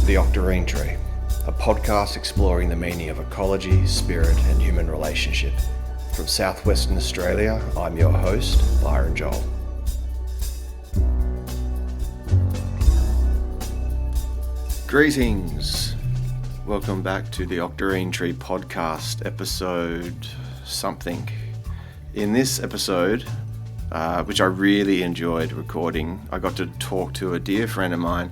The Octarine Tree, a podcast exploring the meaning of ecology, spirit and human relationship. From southwestern Australia, I'm your host, Byron Joel. Greetings! Welcome back to the Octarine Tree podcast, episode something. In this episode, which I really enjoyed recording, I got to talk to a dear friend of mine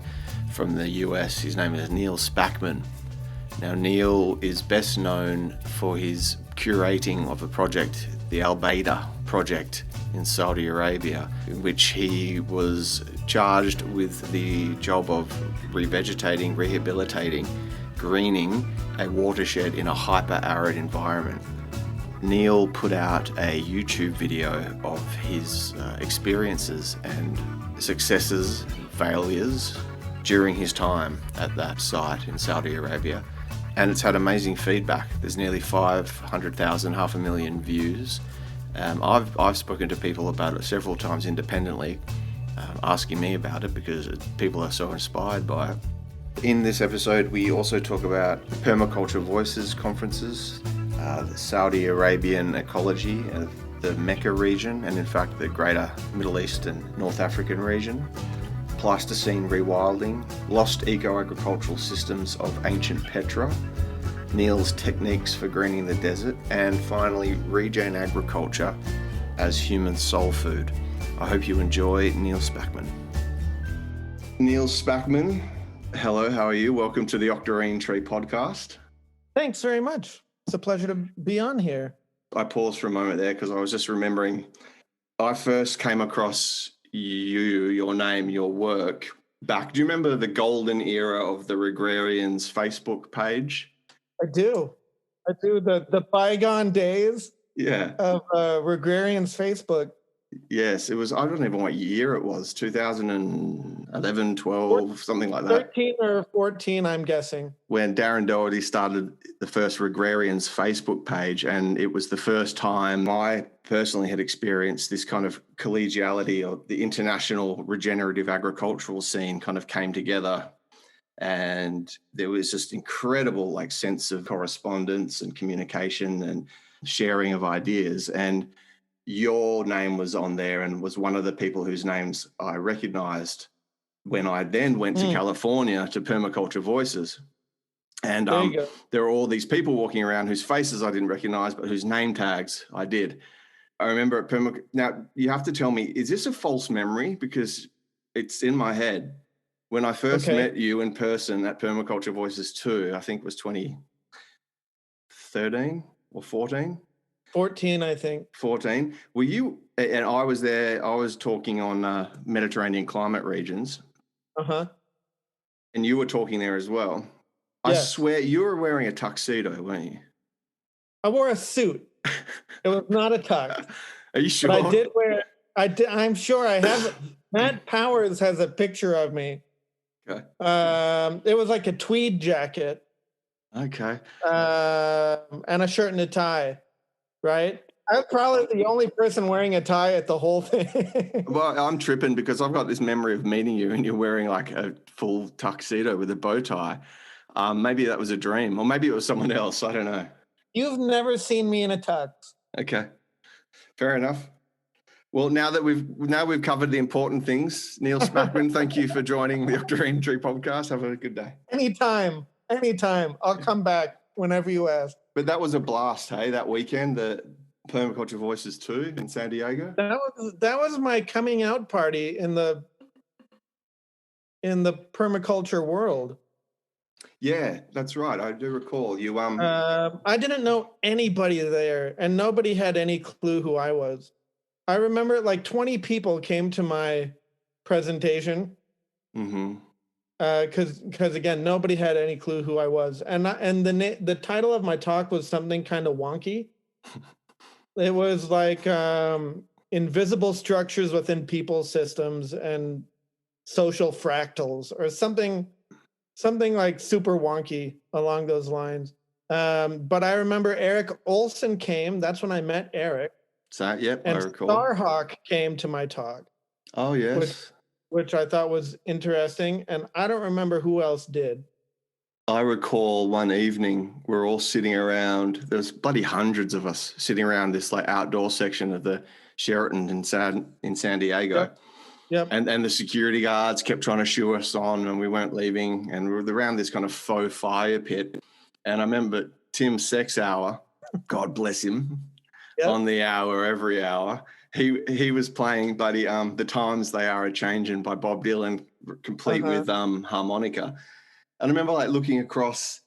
from the US. His name is Neal Spackman. Now, Neal is best known for his curating of a project, the Baydha Project in Saudi Arabia, in which he was charged with the job of revegetating, rehabilitating, greening a watershed in a hyper-arid environment. Neal put out a YouTube video of his experiences and successes, failures during his time at that site in Saudi Arabia. And it's had amazing feedback. There's nearly 500,000, 500,000 views. I've spoken to people about it several times independently, asking me about it because people are so inspired by it. In this episode, we also talk about Permaculture Voices conferences, the Saudi Arabian ecology, the Mecca region, and in fact the greater Middle East and North African region, Pleistocene Rewilding, lost eco-agricultural systems of ancient Petra, Neal's techniques for greening the desert, and finally regen agriculture as human soul food. I hope you enjoy Neal Spackman. Neal Spackman, hello, how are you? Welcome to the Octarine Tree podcast. Thanks very much. It's a pleasure to be on here. I paused for a moment there because I was just remembering I first came across your name, your work back. Do you remember the golden era of the Regrarians Facebook page? I do. The bygone days of Regrarians Facebook. Yes, it was, I don't even know what year it was, 2011, 12, something like that. 13 or 14, I'm guessing. When Darren Doherty started the first Regrarians Facebook page, and it was the first time I personally had experienced this kind of collegiality, of the international regenerative agricultural scene kind of came together. And there was just incredible sense of correspondence and communication and sharing of ideas. And your name was on there and was one of the people whose names I recognized when I then went to California to Permaculture Voices. And there are all these people walking around whose faces I didn't recognize, but whose name tags I did. I remember at now you have to tell me, is this a false memory? Because it's in my head. When I first met you in person at Permaculture Voices 2, I think it was 2013 or 14. 14, I think. 14. Were you, and I was there, I was talking on Mediterranean climate regions. Uh-huh. And you were talking there as well. Yes. I swear you were wearing a tuxedo, weren't you? I wore a suit. It was not a tux. Are you sure? But I did wear, I'm sure I have. Matt Powers has a picture of me. Okay. It was like a tweed jacket. Okay. And a shirt and a tie. Right? I'm probably the only person wearing a tie at the whole thing. Well, I'm tripping because I've got this memory of meeting you and you're wearing like a full tuxedo with a bow tie. Maybe that was a dream, or maybe it was someone else. I don't know. You've never seen me in a tux. Okay. Fair enough. Well, now we've covered the important things, Neal Spackman, thank you for joining the Octarine Tree podcast. Have a good day. Anytime. I'll come back whenever you ask. But that was a blast, hey, that weekend, the Permaculture Voices 2 in San Diego. That was my coming out party in the permaculture world. Yeah, that's right. I do recall you. I didn't know anybody there, and nobody had any clue who I was. I remember 20 people came to my presentation. Mm-hmm. Because again, nobody had any clue who I was, and the title of my talk was something kind of wonky. It was like invisible structures within people systems and social fractals, or something like super wonky along those lines. But I remember Eric Olson came. That's when I met Eric. Yep, and I recall. Starhawk came to my talk. Oh, yes. Which I thought was interesting, and I don't remember who else did. I recall one evening we're all sitting around. There's bloody hundreds of us sitting around this like outdoor section of the Sheraton in San Diego. Yep. Yep. And the security guards kept trying to shoo us on, and we weren't leaving. And we were around this kind of faux fire pit. And I remember Tim Sexhour, God bless him, Yep. on the hour every hour. He was playing bloody The Times They Are A-Changin' by Bob Dylan, complete with harmonica. And I remember like looking across,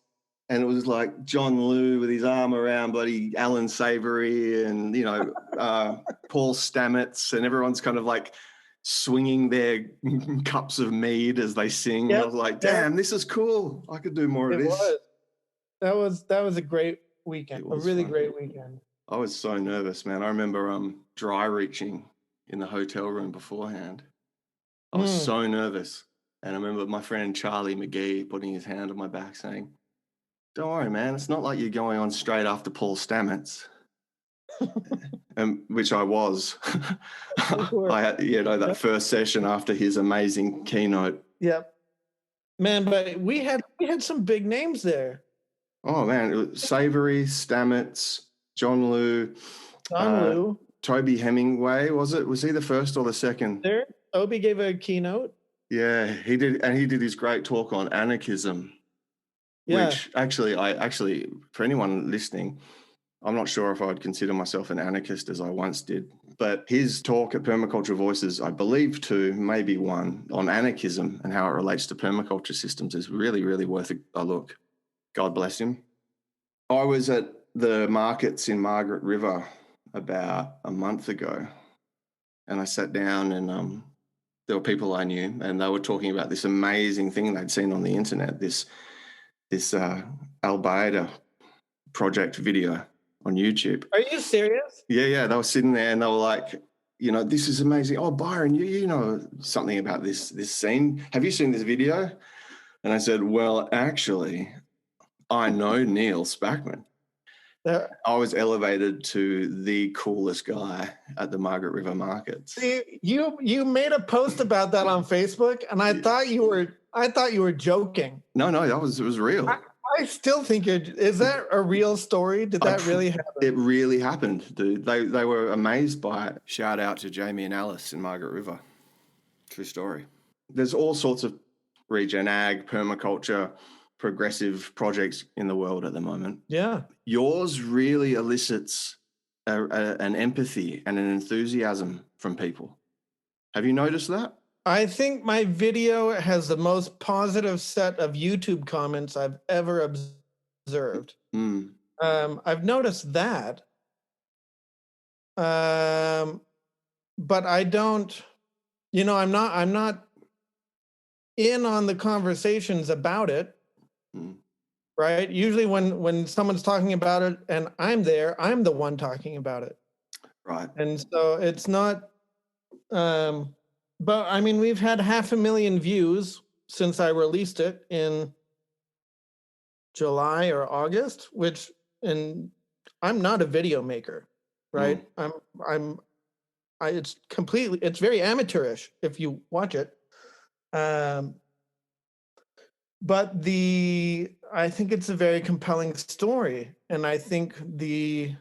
and it was like John Liu with his arm around bloody Alan Savory and, you know, Paul Stamets, and everyone's kind of like swinging their cups of mead as they sing. Yep. I was like, damn, this is cool. I could do more of this. That was a great weekend, a really great weekend. I was so nervous, man. I remember dry reaching in the hotel room beforehand. I was so nervous. And I remember my friend Charlie McGee putting his hand on my back saying, don't worry, man. It's not like you're going on straight after Paul Stamets. Which I was. I had, that first session after his amazing keynote. Yep. Man, but we had some big names there. Oh, man. It was Savory, Stamets, John Liu. Toby Hemingway, was it? Was he the first or the second? There, Toby gave a keynote. Yeah, he did, and he did his great talk on anarchism. Yeah. Which actually, for anyone listening, I'm not sure if I would consider myself an anarchist as I once did, but his talk at Permaculture Voices, I believe two, maybe one, on anarchism and how it relates to permaculture systems is really, really worth a look. God bless him. I was at the markets in Margaret River about a month ago, and I sat down, and there were people I knew, and they were talking about this amazing thing they'd seen on the internet, this Baydha Project video on YouTube. Are you serious? Yeah. They were sitting there and they were like, this is amazing. Oh, Byron, you know something about this scene. Have you seen this video? And I said, well, actually, I know Neal Spackman. I was elevated to the coolest guy at the Margaret River markets. See, you made a post about that on Facebook, and I thought you were joking. No, it was real. I still think is that a real story? Did that really happen? It really happened, dude. They were amazed by it. Shout out to Jamie and Alice in Margaret River. True story. There's all sorts of regen ag, permaculture, progressive projects in the world at the moment. Yeah. Yours really elicits an empathy and an enthusiasm from people. Have you noticed that? I think my video has the most positive set of YouTube comments I've ever observed. I've noticed that. But I don't, I'm not in on the conversations about it. Right? Usually when someone's talking about it and I'm there, I'm the one talking about it. Right. And so it's not, but I mean, we've had 500,000 views since I released it in July or August, and I'm not a video maker, right? It's very amateurish if you watch it. But I think it's a very compelling story. And I think the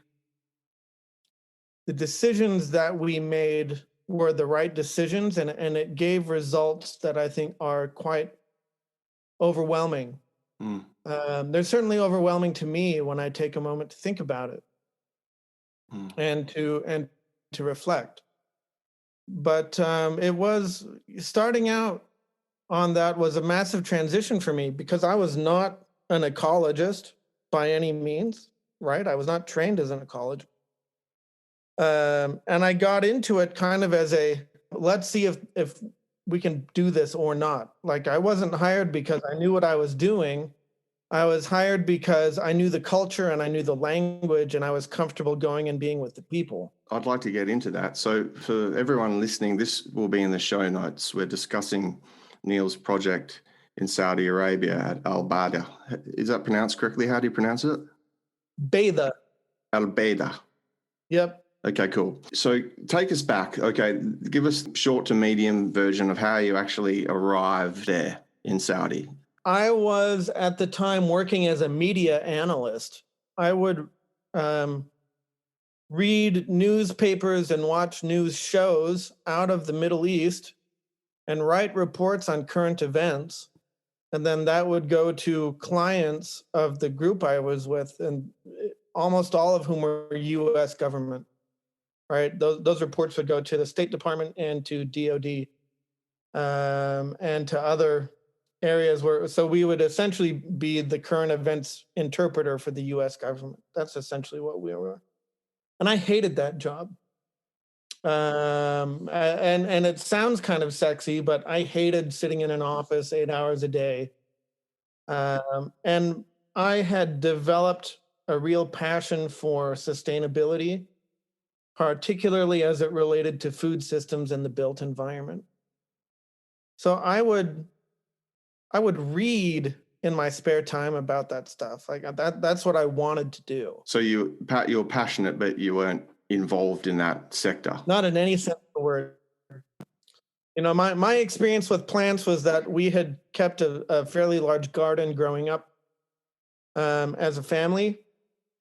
decisions that we made were the right decisions, and it gave results that I think are quite overwhelming. They're certainly overwhelming to me when I take a moment to think about it and to reflect. But it was starting out on that was a massive transition for me because I was not an ecologist by any means, right? I was not trained as an ecologist. And I got into it kind of as let's see if we can do this or not. Like I wasn't hired because I knew what I was doing. I was hired because I knew the culture and I knew the language and I was comfortable going and being with the people. I'd like to get into that. So for everyone listening, this will be in the show notes. We're discussing Neal's project in Saudi Arabia at Baydha. Is that pronounced correctly? How do you pronounce it? Baydha. Baydha. Yep. Okay, cool. So take us back. Okay, give us short to medium version of how you actually arrived there in Saudi. I was at the time working as a media analyst. I would read newspapers and watch news shows out of the Middle East and write reports on current events. And then that would go to clients of the group I was with, and almost all of whom were US government, right? Those reports would go to the State Department and to DOD, and to other areas where, so we would essentially be the current events interpreter for the US government. That's essentially what we were. And I hated that job. And it sounds kind of sexy, but I hated sitting in an office 8 hours a day. And I had developed a real passion for sustainability, particularly as it related to food systems and the built environment. So I would read in my spare time about that stuff. Like that's what I wanted to do. So you were passionate, but you weren't involved in that sector? Not in any sense of the word. You know, my experience with plants was that we had kept a fairly large garden growing up as a family.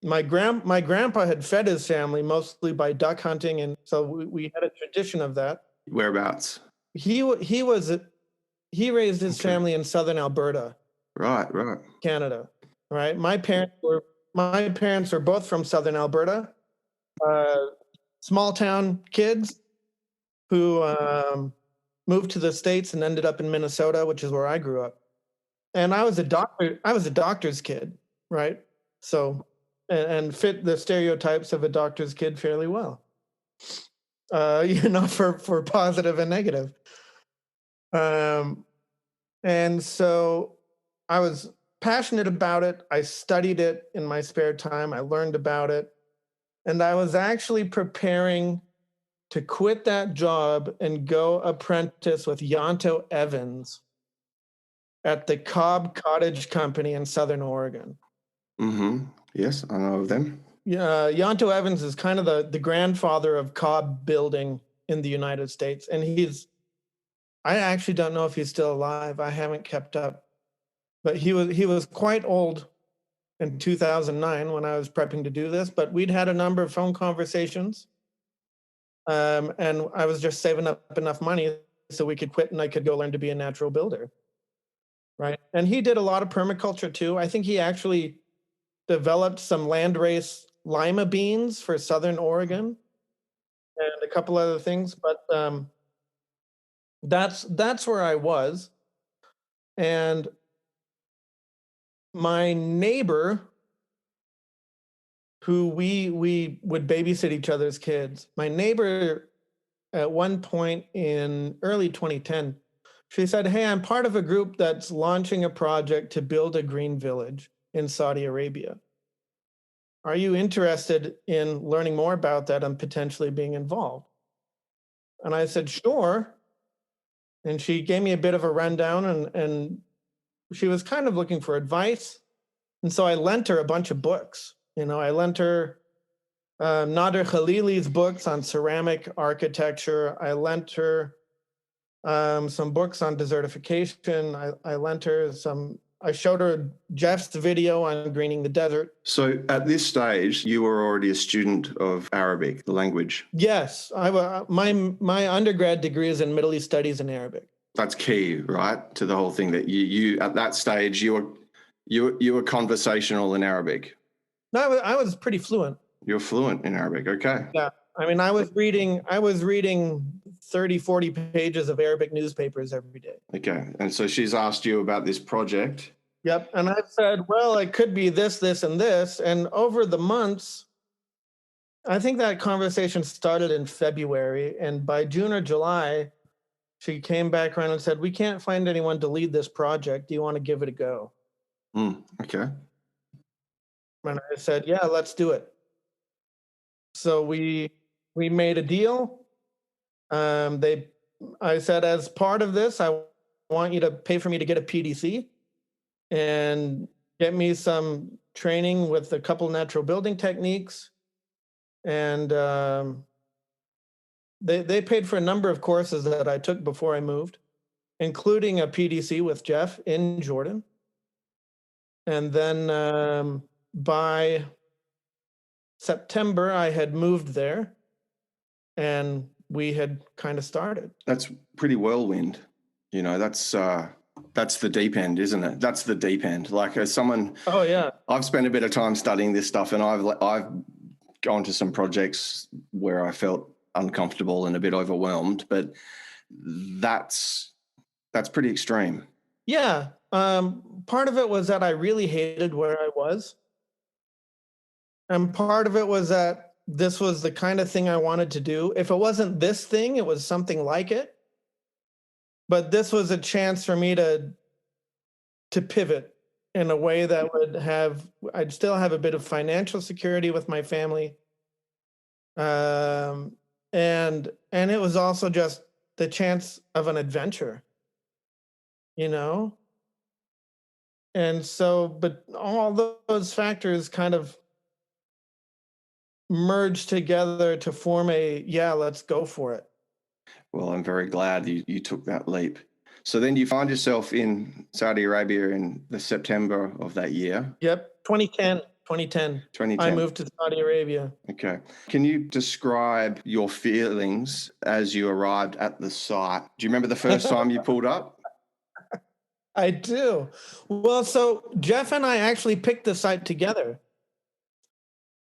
My grandpa had fed his family mostly by duck hunting, and so we had a tradition of that. Whereabouts? He raised his family in southern Alberta. Right. Canada. Right. My parents were both from southern Alberta. Small town kids who moved to the States and ended up in Minnesota, which is where I grew up. And I was a doctor's kid, right? So, and fit the stereotypes of a doctor's kid fairly well, for positive and negative. And so I was passionate about it. I studied it in my spare time. I learned about it. And I was actually preparing to quit that job and go apprentice with Yanto Evans at the Cobb Cottage Company in Southern Oregon. Mm-hmm. Yes, I know of them. Yeah, Yanto Evans is kind of the grandfather of Cobb building in the United States. And I actually don't know if he's still alive. I haven't kept up. But he was quite old in 2009 when I was prepping to do this, but we'd had a number of phone conversations. And I was just saving up enough money so we could quit and I could go learn to be a natural builder. Right. And he did a lot of permaculture too. I think he actually developed some landrace lima beans for Southern Oregon and a couple other things. But that's where I was. And my neighbor, who we would babysit each other's kids, my neighbor at one point in early 2010, she said, "Hey, I'm part of a group that's launching a project to build a green village in Saudi Arabia. Are you interested in learning more about that and potentially being involved?" And I said, "Sure." And she gave me a bit of a rundown, and she was kind of looking for advice. And so I lent her a bunch of books. I lent her Nader Khalili's books on ceramic architecture. I lent her some books on desertification. I showed her Jeff's video on greening the desert. So at this stage, you were already a student of Arabic, the language. Yes, my undergrad degree is in Middle East Studies in Arabic. That's key, right, to the whole thing, that you at that stage you were conversational in Arabic. No, I was pretty fluent. You're fluent in Arabic, okay. Yeah, I mean, I was reading 30, 40 pages of Arabic newspapers every day. Okay, and so she's asked you about this project. Yep, and I said, well, it could be this, this, and this. And over the months, I think that conversation started in February, and by June or July, she came back around and said, "We can't find anyone to lead this project. Do you want to give it a go?" Okay. And I said, "Yeah, let's do it." So we made a deal. I said, as part of this, I want you to pay for me to get a PDC and get me some training with a couple natural building techniques. And they paid for a number of courses that I took before I moved, including a PDC with Jeff in Jordan. And then by September, I had moved there, and we had kind of started. That's pretty whirlwind. You know, that's the deep end, isn't it? That's the deep end. Like, as someone, Oh yeah, I've spent a bit of time studying this stuff, and I've gone to some projects where I felt uncomfortable and a bit overwhelmed, but that's pretty extreme. yeah. Part of it was that I really hated where I was, and part of it was that this was the kind of thing I wanted to do. If it wasn't this thing, it was something like it. But this was a chance for me to pivot in a way that I'd still have a bit of financial security with my family. And it was also just the chance of an adventure, you know? And so, but all those factors kind of merged together to form let's go for it. Well, I'm very glad you took that leap. So then you find yourself in Saudi Arabia in the September of that year. Yep, 2010. I moved to Saudi Arabia. Okay. Can you describe your feelings as you arrived at the site? Do you remember the first time you pulled up? I do. Well, so Jeff and I actually picked the site together.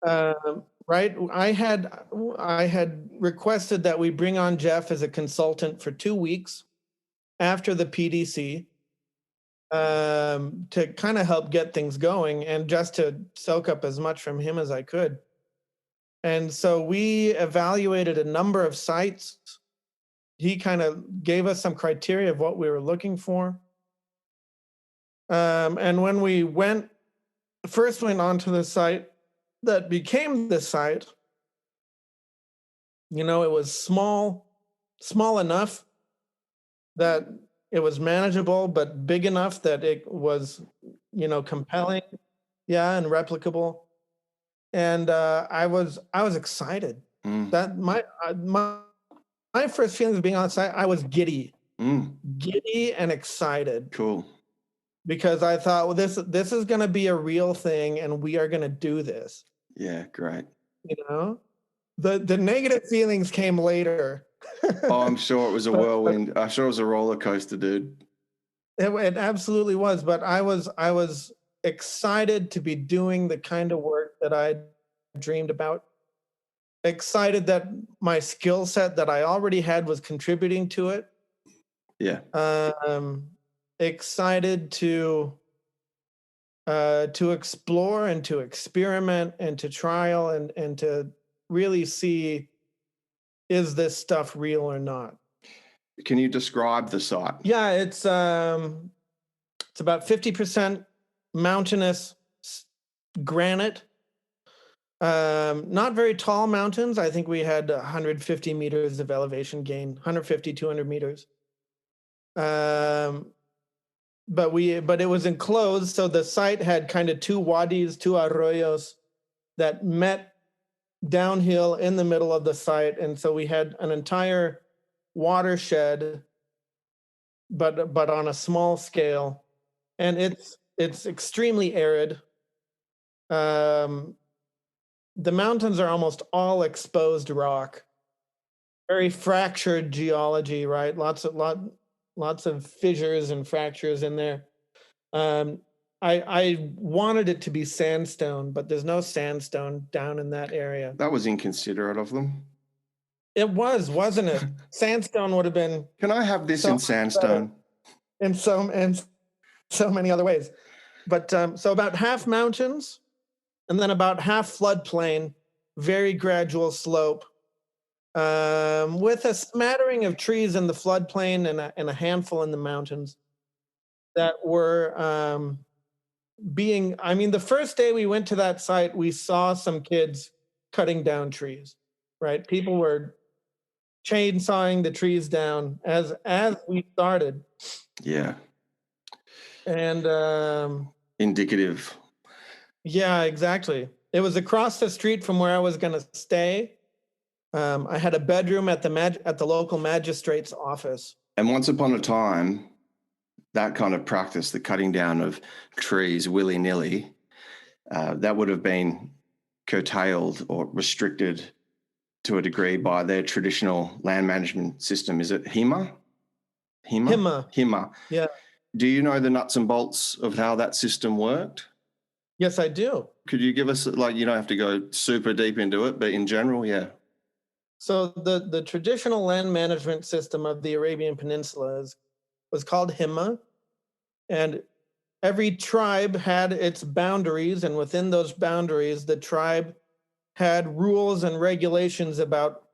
Right? I had requested that we bring on Jeff as a consultant for 2 weeks after the PDC to kind of help get things going and just to soak up as much from him as I could. And so we evaluated a number of sites. He kind of gave us some criteria of what we were looking for. And when we first went onto the site that became the site, you know, it was small enough that it was manageable, but big enough that it was, you know, compelling, and replicable. And I was excited. That my first feelings of being on site, I was giddy and excited. Cool. Because I thought, well, this is going to be a real thing, and we are going to do this. Yeah, great. You know, the negative feelings came later. Oh, I'm sure it was a whirlwind. I'm sure it was a roller coaster, dude. It absolutely was. But I was excited to be doing the kind of work that I dreamed about. Excited that my skill set that I already had was contributing to it. Yeah. Excited to explore and to experiment and to trial and to really see, is this stuff real or not? Can you describe the site? Yeah, it's about 50% mountainous granite. Not very tall mountains. I think we had 150 meters of elevation gain, 150, 200 meters. But it was enclosed, so the site had kind of 2 wadis, 2 arroyos that met downhill in the middle of the site, and so we had an entire watershed, but on a small scale, and it's extremely arid. The mountains are almost all exposed rock, very fractured geology, right? Lots of fissures and fractures in there. I wanted it to be sandstone, but there's no sandstone down in that area. That was inconsiderate of them. It was, wasn't it? Sandstone would have been. Can I have this in sandstone? In so many other ways. But so about half mountains, and then about half floodplain, very gradual slope, with a smattering of trees in the floodplain and a handful in the mountains that were the first day we went to that site, we saw some kids cutting down trees, right? People were chainsawing the trees down as we started. Yeah. And indicative. Yeah, exactly. It was across the street from where I was going to stay. I had a bedroom at the local magistrate's office. And once upon a time, that kind of practice, the cutting down of trees willy-nilly, that would have been curtailed or restricted to a degree by their traditional land management system. Is it HEMA? HIMA. Yeah. Do you know the nuts and bolts of how that system worked? Yes, I do. Could you give us, like, you don't have to go super deep into it, but in general, yeah. So the traditional land management system of the Arabian Peninsula was called HIMA, and every tribe had its boundaries, and within those boundaries, the tribe had rules and regulations about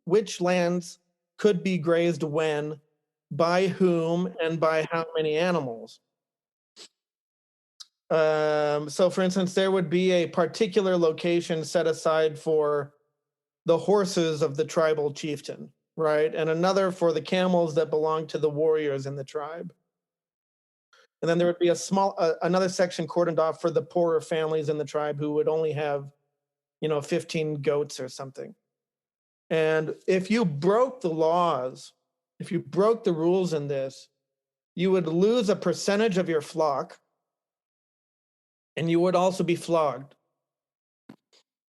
which lands could be grazed when, by whom, and by how many animals. So, for instance, there would be a particular location set aside for the horses of the tribal chieftain, right? And another for the camels that belonged to the warriors in the tribe. And then there would be another section cordoned off for the poorer families in the tribe who would only have, 15 goats or something. And if you broke the laws, if you broke the rules in this, you would lose a percentage of your flock, and you would also be flogged.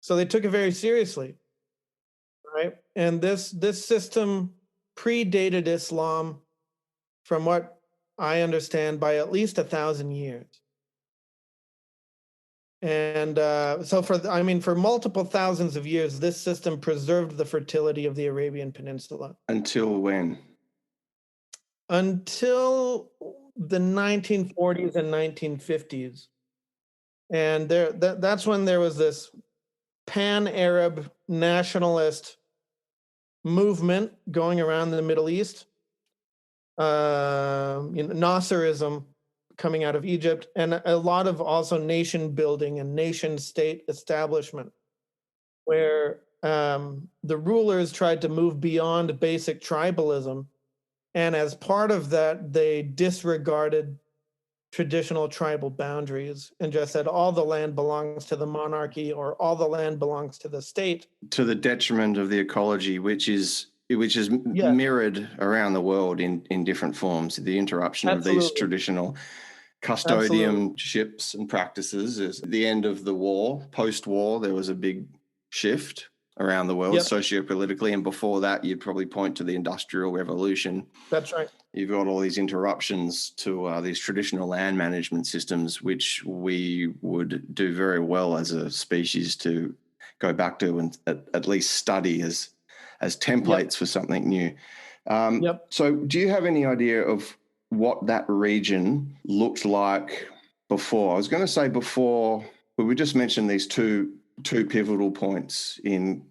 So they took it very seriously, right? And this system predated Islam, from what I understand, by at least 1,000 years. And so for multiple thousands of years, this system preserved the fertility of the Arabian Peninsula. Until when? Until the 1940s and 1950s. And that's when there was this pan-Arab nationalist movement going around the Middle East. Nasserism coming out of Egypt, and a lot of also nation building and nation state establishment, where the rulers tried to move beyond basic tribalism. And as part of that, they disregarded traditional tribal boundaries and just said all the land belongs to the monarchy or all the land belongs to the state. To the detriment of the ecology, which is mirrored around the world in different forms. The interruption Absolutely. Of these traditional custodianships and practices is the end of the war. Post-war, there was a big shift around the world, sociopolitically, and before that, you'd probably point to the Industrial Revolution. That's right. You've got all these interruptions to these traditional land management systems, which we would do very well as a species to go back to and at least study as templates for something new. So do you have any idea of what that region looked like before? I was going to say before, but we just mentioned these two pivotal points in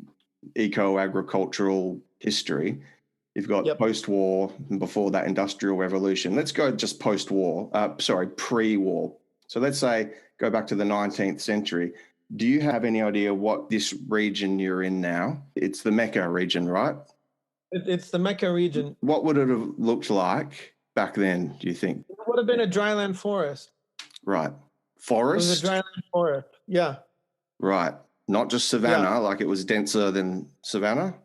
eco-agricultural history. You've got post-war and before that Industrial Revolution. Let's go just post-war, pre-war. So let's say go back to the 19th century. Do you have any idea what this region you're in now? It's the Mecca region, right? It's the Mecca region. What would it have looked like back then, do you think? It would have been a dryland forest. Right. Forest? It was a dryland forest, yeah. Right. Not just savanna, like it was denser than savanna?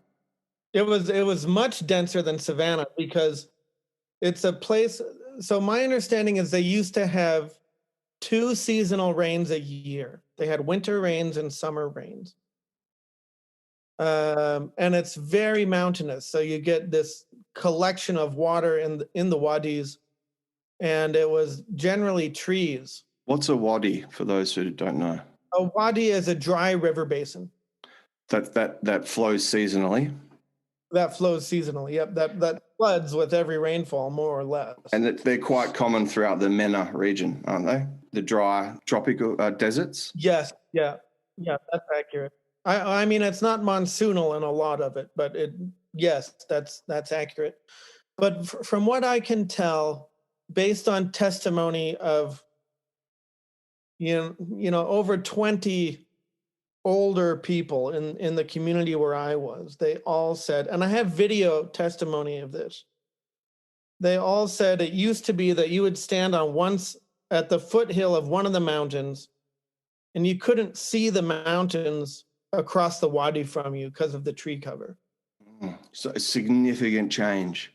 It was much denser than savanna because it's a place. So my understanding is they used to have 2 seasonal rains a year. They had winter rains and summer rains. And it's very mountainous. So you get this collection of water in the Wadis, and it was generally trees. What's a wadi for those who don't know? A wadi is a dry river basin. That flows seasonally? That flows seasonally, yep. That floods with every rainfall, more or less. And they're quite common throughout the MENA region, aren't they? The dry tropical deserts? Yes, yeah, that's accurate. I mean, it's not monsoonal in a lot of it, but that's accurate. But from what I can tell, based on testimony of over 20 older people in the community where I was, they all said, and I have video testimony of this, they all said it used to be that you would stand at the foothill of one of the mountains and you couldn't see the mountains across the wadi from you because of the tree cover. So a significant change.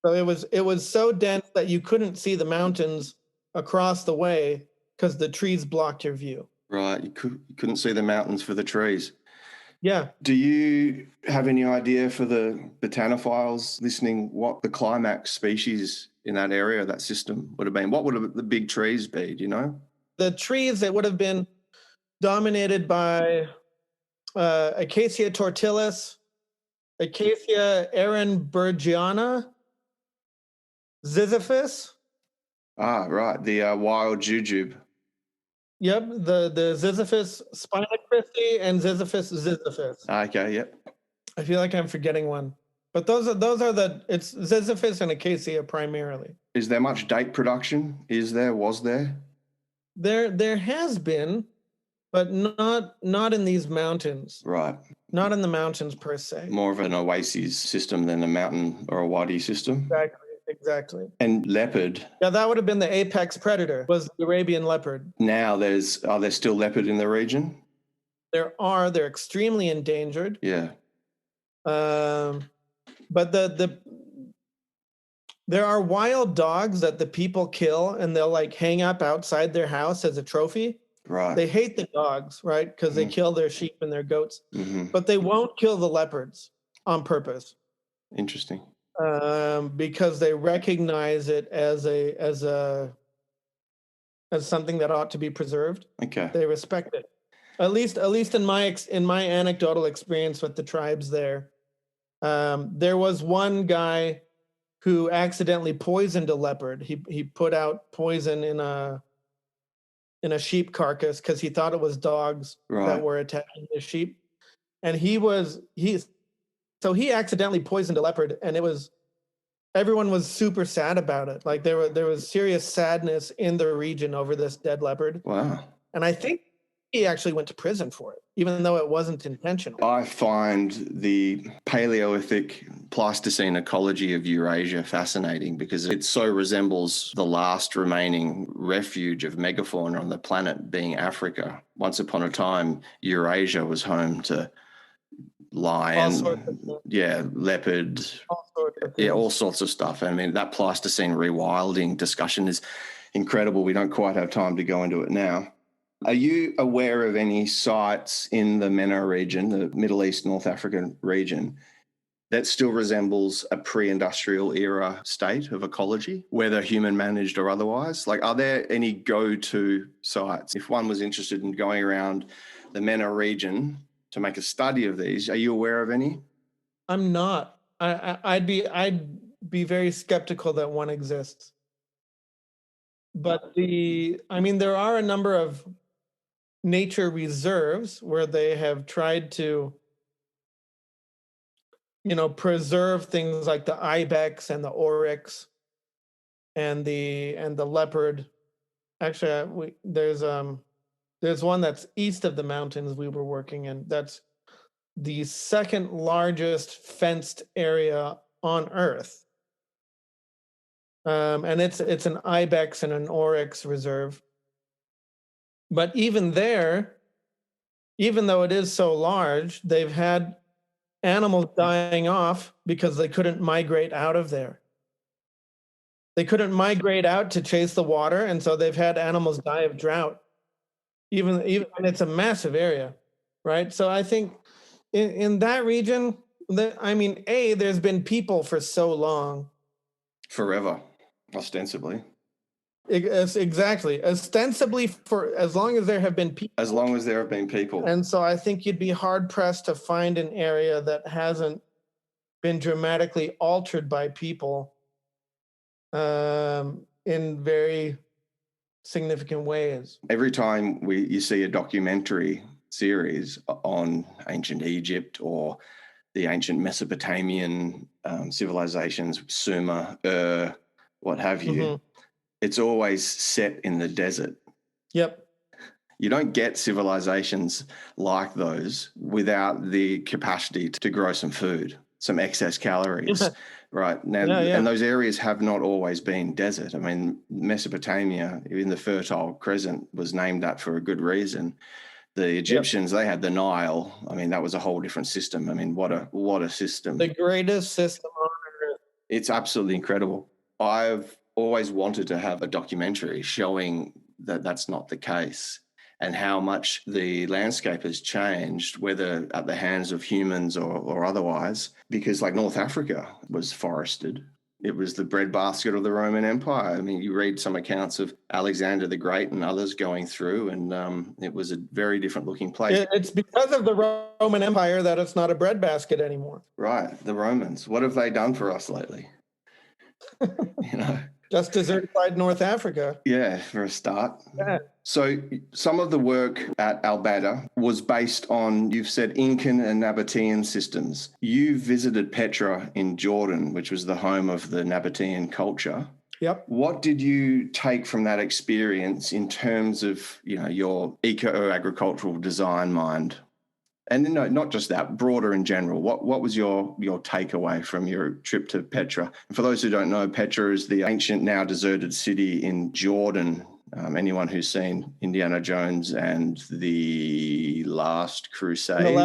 So it was so dense that you couldn't see the mountains across the way because the trees blocked your view. Right, you couldn't see the mountains for the trees. Yeah. Do you have any idea for the botanophiles listening what the climax species in that area, that system would have been? What would the big trees be, do you know? The trees that would have been dominated by Acacia tortilis, Acacia ehrenbergiana, Ziziphus. Ah, right, the wild jujube. Yep, the Ziziphus spinacristy and Ziziphus. Okay, yep. I feel like I'm forgetting one, but those are it's Ziziphus and Acacia primarily. Is there much date production? Was there? There has been, but not in these mountains. Right. Not in the mountains per se. More of an oasis system than a mountain or a wadi system. Exactly. And leopard. Yeah, that would have been the apex predator, was the Arabian leopard. Now are there still leopard in the region? They're extremely endangered. Yeah. But there are wild dogs that the people kill and they'll like hang up outside their house as a trophy. Right. They hate the dogs, right? Because they kill their sheep and their goats, but they won't kill the leopards on purpose. Interesting. Because they recognize it as something that ought to be preserved. Okay. They respect it. At least in my anecdotal experience with the tribes there. There was one guy who accidentally poisoned a leopard. He put out poison in a sheep carcass because he thought it was dogs that were attacking the sheep, and he accidentally poisoned a leopard, and everyone was super sad about it. Like there was serious sadness in the region over this dead leopard. Wow. And I think he actually went to prison for it, even though it wasn't intentional. I find the Paleolithic Pleistocene ecology of Eurasia fascinating because it so resembles the last remaining refuge of megafauna on the planet, being Africa. Once upon a time, Eurasia was home to lion, leopard, all sorts of stuff. I mean, that Pleistocene rewilding discussion is incredible. We don't quite have time to go into it now. Are you aware of any sites in the MENA region, the Middle East, North African region, that still resembles a pre-industrial era state of ecology, whether human managed or otherwise? Like, are there any go-to sites? If one was interested in going around the MENA region to make a study of these, are you aware of any? I'm not. I'd be very skeptical that one exists. But there are a number of nature reserves where they have tried to, preserve things like the ibex and the oryx and the leopard. Actually, there's one that's east of the mountains we were working in. That's the second largest fenced area on Earth. And it's an ibex and an oryx reserve. But even there, even though it is so large, they've had animals dying off because they couldn't migrate out of there. They couldn't migrate out to chase the water, and so they've had animals die of drought. Even and it's a massive area, right? So I think in that region, there's been people for so long. Forever, ostensibly. Exactly. Ostensibly for as long as there have been people. As long as there have been people. And so I think you'd be hard-pressed to find an area that hasn't been dramatically altered by people in very significant ways. Every time you see a documentary series on ancient Egypt or the ancient Mesopotamian civilizations, Sumer, what have you, it's always set in the desert. Yep. You don't get civilizations like those without the capacity to grow some food, some excess calories, right? Now, and those areas have not always been desert. I mean, Mesopotamia in the Fertile Crescent was named that for a good reason. The Egyptians, they had the Nile. I mean, that was a whole different system. I mean, what a system. The greatest system on Earth. It's absolutely incredible. I've always wanted to have a documentary showing that that's not the case, and how much the landscape has changed, whether at the hands of humans or otherwise, because like North Africa was forested. It was the breadbasket of the Roman Empire. I mean, you read some accounts of Alexander the Great and others going through, and it was a very different looking place. It's because of the Roman Empire that it's not a breadbasket anymore. Right, the Romans. What have they done for us lately? You know, just desertified North Africa. Yeah, for a start. Yeah. So some of the work at Baydha was based on, you've said, Incan and Nabatean systems. You visited Petra in Jordan, which was the home of the Nabatean culture. Yep. What did you take from that experience in terms of, your eco-agricultural design mind? And no, not just that, broader in general. What was your takeaway from your trip to Petra? And for those who don't know, Petra is the ancient, now deserted city in Jordan. Anyone who's seen Indiana Jones and The Last Crusade,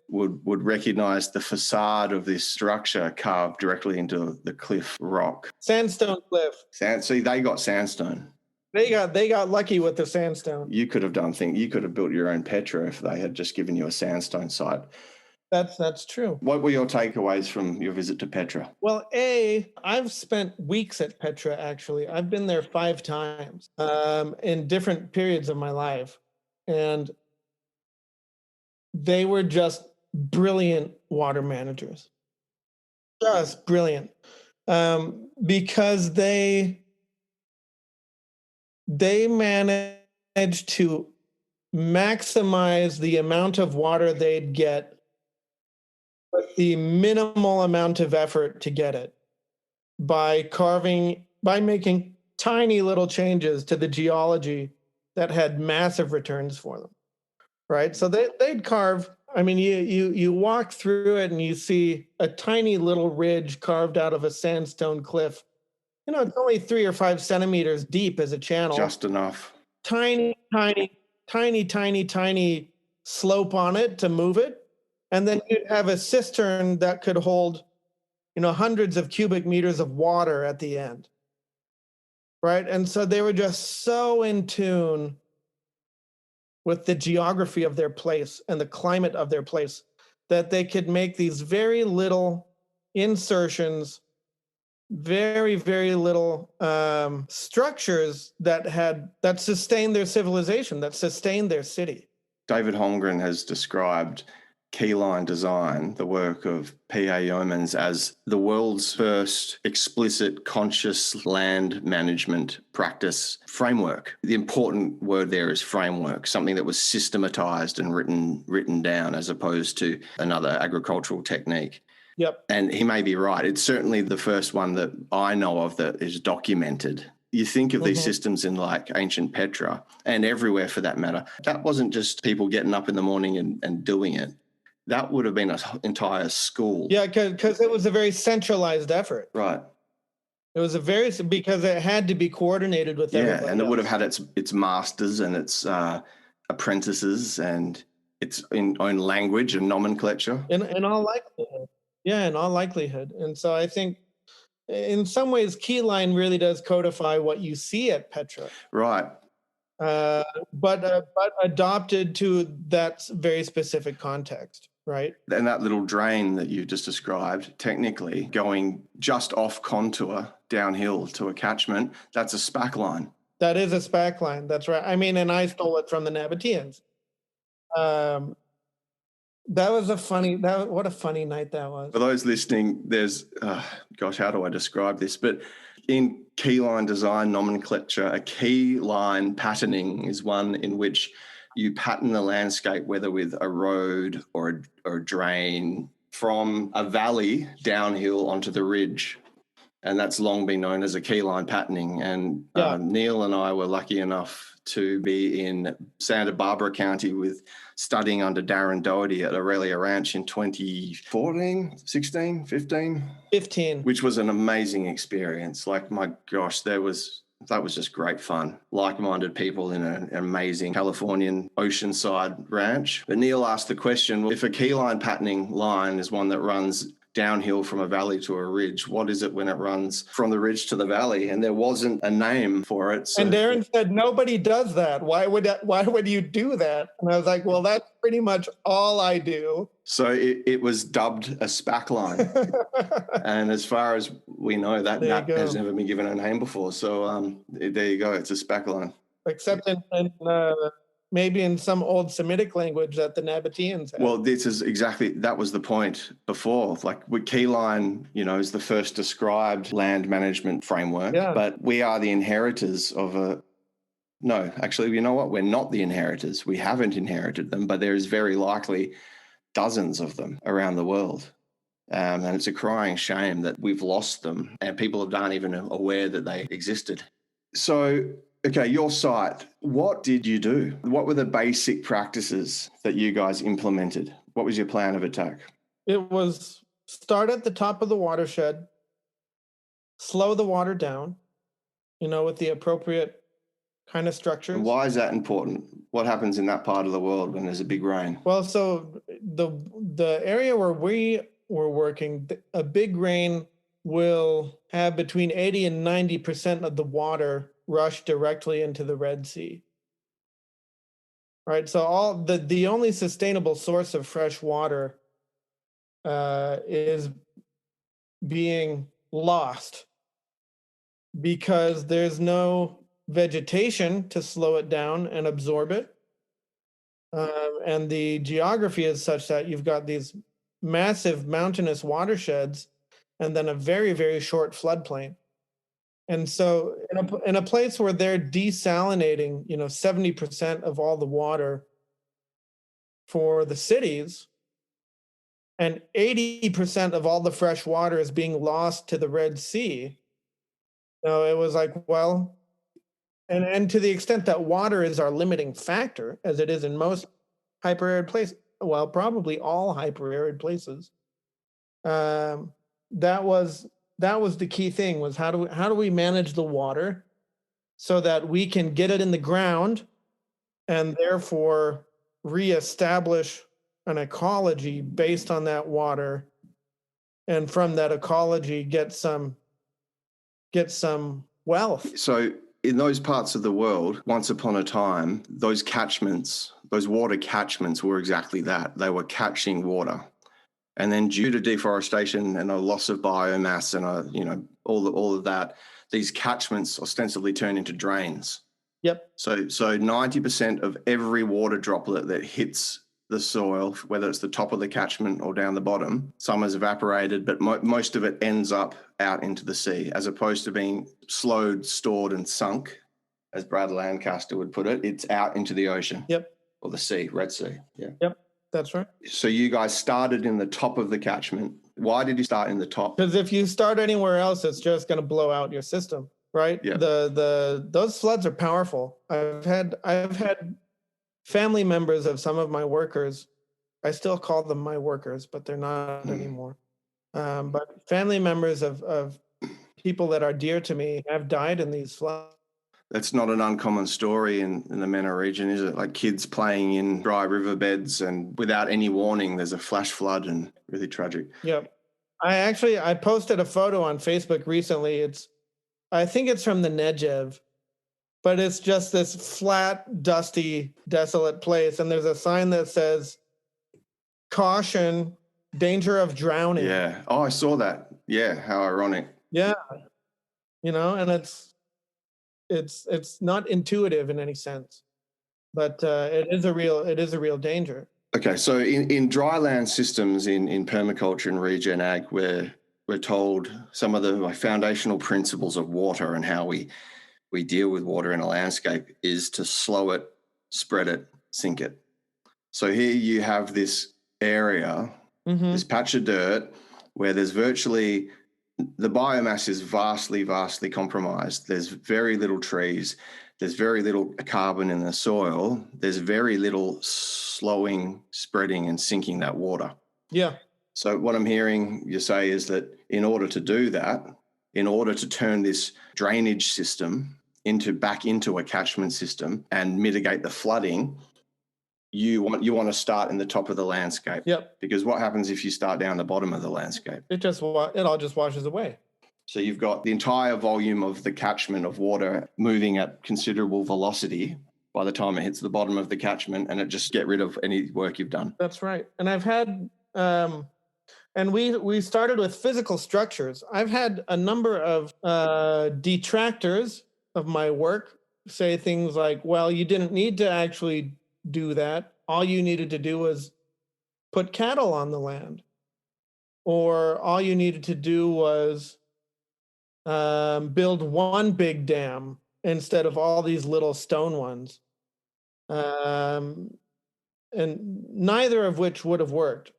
would recognize the facade of this structure carved directly into the cliff rock. Sandstone cliff. See, they got sandstone. They got lucky with the sandstone. You could have you could have built your own Petra if they had just given you a sandstone site. That's true. What were your takeaways from your visit to Petra? Well, I've spent weeks at Petra, actually. I've been there 5 times in different periods of my life. And they were just brilliant water managers. Just brilliant. Because they managed to maximize the amount of water they'd get with the minimal amount of effort to get it by making tiny little changes to the geology that had massive returns for them, right? So they'd carve, I mean, you walk through it and you see a tiny little ridge carved out of a sandstone cliff. It's only 3 or 5 centimeters deep as a channel. Just enough. Tiny slope on it to move it. And then you'd have a cistern that could hold, hundreds of cubic meters of water at the end. Right? And so they were just so in tune with the geography of their place and the climate of their place that they could make these very little insertions, very, very little structures that sustained their civilization, that sustained their city. David Holmgren has described keyline design, the work of P.A. Yeomans, as the world's first explicit conscious land management practice framework. The important word there is framework, something that was systematized and written down as opposed to another agricultural technique. Yep. And he may be right. It's certainly the first one that I know of that is documented. You think of these systems in like ancient Petra and everywhere for that matter. That wasn't just people getting up in the morning and doing it. That would have been an entire school. Yeah, because it was a very centralized effort. Right. It was because it had to be coordinated with everybody and it else. would have had its masters and its apprentices and its own language and nomenclature. In all likelihood. Yeah, in all likelihood. And so I think in some ways, Keyline really does codify what you see at Petra. Right. But adopted to that very specific context, right? And that little drain that you just described, technically going just off contour downhill to a catchment, that's a spack line. That is a spack line. That's right. I mean, and I stole it from the Nabateans. That was what a funny night that was. For those listening, there's, how do I describe this? But in keyline design nomenclature, a key line patterning is one in which you pattern the landscape, whether with a road or a drain, from a valley downhill onto the ridge. And that's long been known as a keyline patterning. And Neal and I were lucky enough to be in Santa Barbara County studying under Darren Doherty at Aurelia Ranch in 2014, 16, 15? 15. Which was an amazing experience. Like, my gosh, there was That was just great fun. Like-minded people in an amazing Californian oceanside ranch. But Neal asked the question, if a keyline patterning line is one that runs downhill from a valley to a ridge, what is it when it runs from the ridge to the valley? And there wasn't a name for it. And Darren said, nobody does that. Why would you do that? And I was like, well, that's pretty much all I do. So it was dubbed a spack line. And as far as we know, that has never been given a name before. So there you go. It's a spack line. Except in maybe in some old Semitic language that the Nabateans had. Well, that was the point before. Like keyline, is the first described land management framework. Yeah. But we are the inheritors of no, actually, you know what? We're not the inheritors. We haven't inherited them, but there is very likely dozens of them around the world. And it's a crying shame that we've lost them and people aren't even aware that they existed. So, okay, your site, what did you do? What were the basic practices that you guys implemented? What was your plan of attack? It was start at the top of the watershed, slow the water down, with the appropriate kind of structures. And why is that important? What happens in that part of the world when there's a big rain? Well, so the area where we were working, a big rain will have between 80 and 90% of the water rush directly into the Red Sea. Right? So all the only sustainable source of fresh water is being lost because there's no vegetation to slow it down and absorb it. And the geography is such that you've got these massive mountainous watersheds and then a very, very short floodplain. And so in a place where they're desalinating, 70% of all the water for the cities, and 80% of all the fresh water is being lost to the Red Sea. It was like, well, and to the extent that water is our limiting factor, as it is in most hyper-arid places, well, probably all hyper-arid places, that was the key thing, was how do we manage the water so that we can get it in the ground and therefore reestablish an ecology based on that water, and from that ecology get some wealth. So in those parts of the world, once upon a time, those water catchments were exactly that. They were catching water. And then due to deforestation and a loss of biomass and all of that, these catchments ostensibly turn into drains. Yep. So 90% of every water droplet that hits the soil, whether it's the top of the catchment or down the bottom, some is evaporated, but most of it ends up out into the sea, as opposed to being slowed, stored and sunk, as Brad Lancaster would put it. It's out into the ocean. Yep. Or the sea, Red Sea. Yeah. Yep. That's right. So you guys started in the top of the catchment. Why did you start in the top? Because if you start anywhere else, it's just going to blow out your system, right? Yeah. Those floods are powerful. I've had family members of some of my workers. I still call them my workers, but they're not anymore. But family members of people that are dear to me have died in these floods. That's not an uncommon story in the Mecca region, is it? Like kids playing in dry riverbeds and without any warning, there's a flash flood, and really tragic. Yep. I posted a photo on Facebook recently. I think it's from the Negev, but it's just this flat, dusty, desolate place. And there's a sign that says, "Caution, danger of drowning." Yeah. Oh, I saw that. Yeah. How ironic. Yeah. And it's not intuitive in any sense, but it is a real danger. Okay, so in dryland systems in permaculture and regen ag, we're told some of the foundational principles of water and how we deal with water in a landscape is to slow it, spread it, sink it. So here you have this area, this patch of dirt where there's virtually, the biomass is vastly, vastly compromised. There's very little trees. There's very little carbon in the soil. There's very little slowing, spreading, and sinking that water. Yeah. So what I'm hearing you say is that in order to do that, in order to turn this drainage system back into a catchment system and mitigate the flooding, you want to start in the top of the landscape. Yep. Because what happens if you start down the bottom of the landscape? It all just washes away. So you've got the entire volume of the catchment of water moving at considerable velocity by the time it hits the bottom of the catchment, and it just get rid of any work you've done. That's right. And I've had, and we started with physical structures. I've had a number of detractors of my work say things like, well, you didn't need to actually do that. All you needed to do was put cattle on the land. Or all you needed to do was build one big dam instead of all these little stone ones. And neither of which would have worked.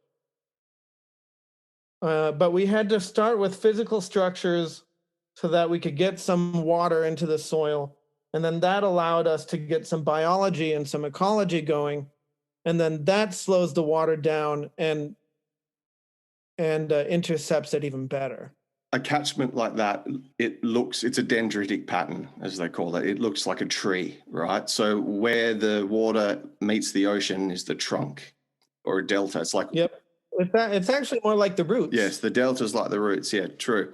But we had to start with physical structures so that we could get some water into the soil. And then that allowed us to get some biology and some ecology going. And then that slows the water down and intercepts it even better. A catchment like that, it's a dendritic pattern, as they call it. It looks like a tree, right? So where the water meets the ocean is the trunk or a delta. It's like... Yep. It's actually more like the roots. Yes, the delta's like the roots. Yeah, true.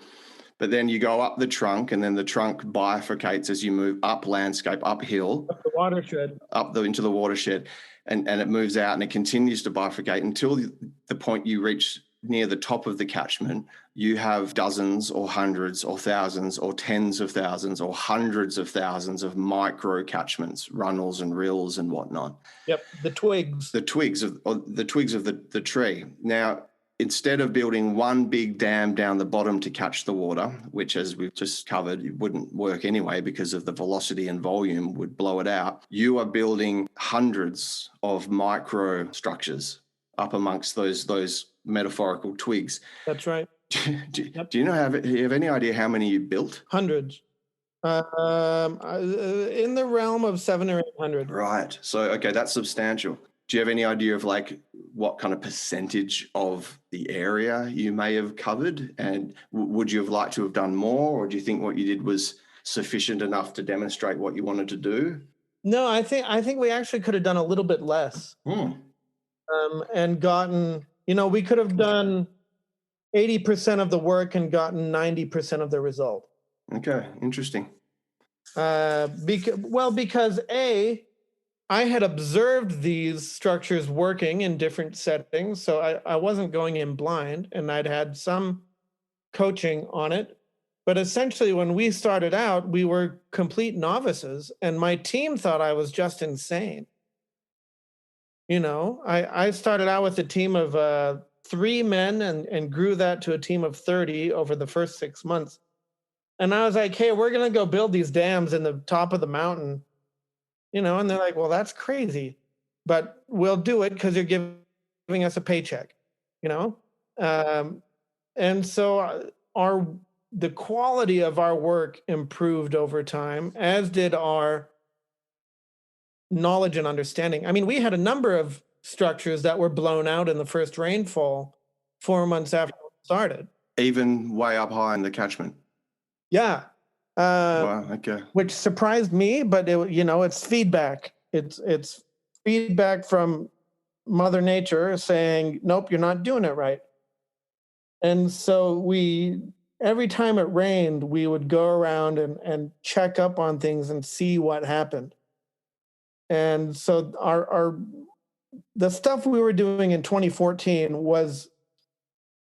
But then you go up the trunk, and then the trunk bifurcates as you move up landscape, uphill. Up the watershed. Into the watershed. And it moves out, and it continues to bifurcate until the point you reach near the top of the catchment. You have dozens or hundreds or thousands or tens of thousands or hundreds of thousands of micro catchments, runnels and rills and whatnot. Yep, the twigs. The twigs of the tree. Now, instead of building one big dam down the bottom to catch the water, which, as we've just covered, it wouldn't work anyway because of the velocity and volume would blow it out, you are building hundreds of micro structures up amongst those metaphorical twigs. That's right. Do you have any idea how many you built? Hundreds. In the realm of 700 or 800. Right. So, okay, that's substantial. Do you have any idea of like what kind of percentage of the area you may have covered? And would you have liked to have done more, or do you think what you did was sufficient enough to demonstrate what you wanted to do? No, I think we actually could have done a little bit less. And gotten, we could have done 80% of the work and gotten 90% of the result. Okay, interesting. Because I had observed these structures working in different settings, so I wasn't going in blind, and I'd had some coaching on it. But essentially, when we started out, we were complete novices, and my team thought I was just insane. I started out with a team of 3 men and grew that to a team of 30 over the first 6 months. And I was like, hey, we're going to go build these dams in the top of the mountain. And they're like, well, that's crazy, but we'll do it because you're giving us a paycheck, and so the quality of our work improved over time, as did our knowledge and understanding. I mean, we had a number of structures that were blown out in the first rainfall 4 months after we started. Even way up high in the catchment. Yeah. Wow, okay. Which surprised me, but it's feedback. It's feedback from Mother Nature saying, nope, you're not doing it right. And so every time it rained, we would go around and check up on things and see what happened. And so the stuff we were doing in 2014 was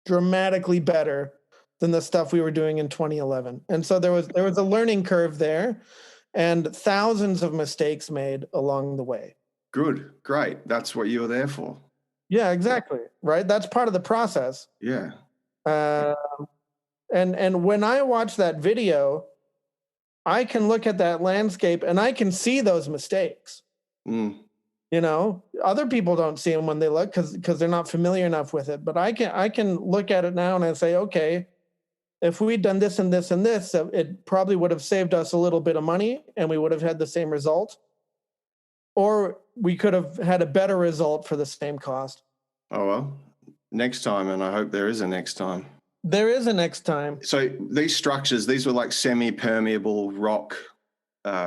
dramatically better than the stuff we were doing in 2011. And so there was a learning curve there and thousands of mistakes made along the way. Good. Great. That's what you were there for. Yeah, exactly. Right. That's part of the process. Yeah. And when I watch that video, I can look at that landscape and I can see those mistakes. Other people don't see them when they look because they're not familiar enough with it. But I can look at it now and I say, okay, if we'd done this and this and this, it probably would have saved us a little bit of money and we would have had the same result. Or we could have had a better result for the same cost. Oh, well, next time. And I hope there is a next time. There is a next time. So these structures, these were like semi-permeable rock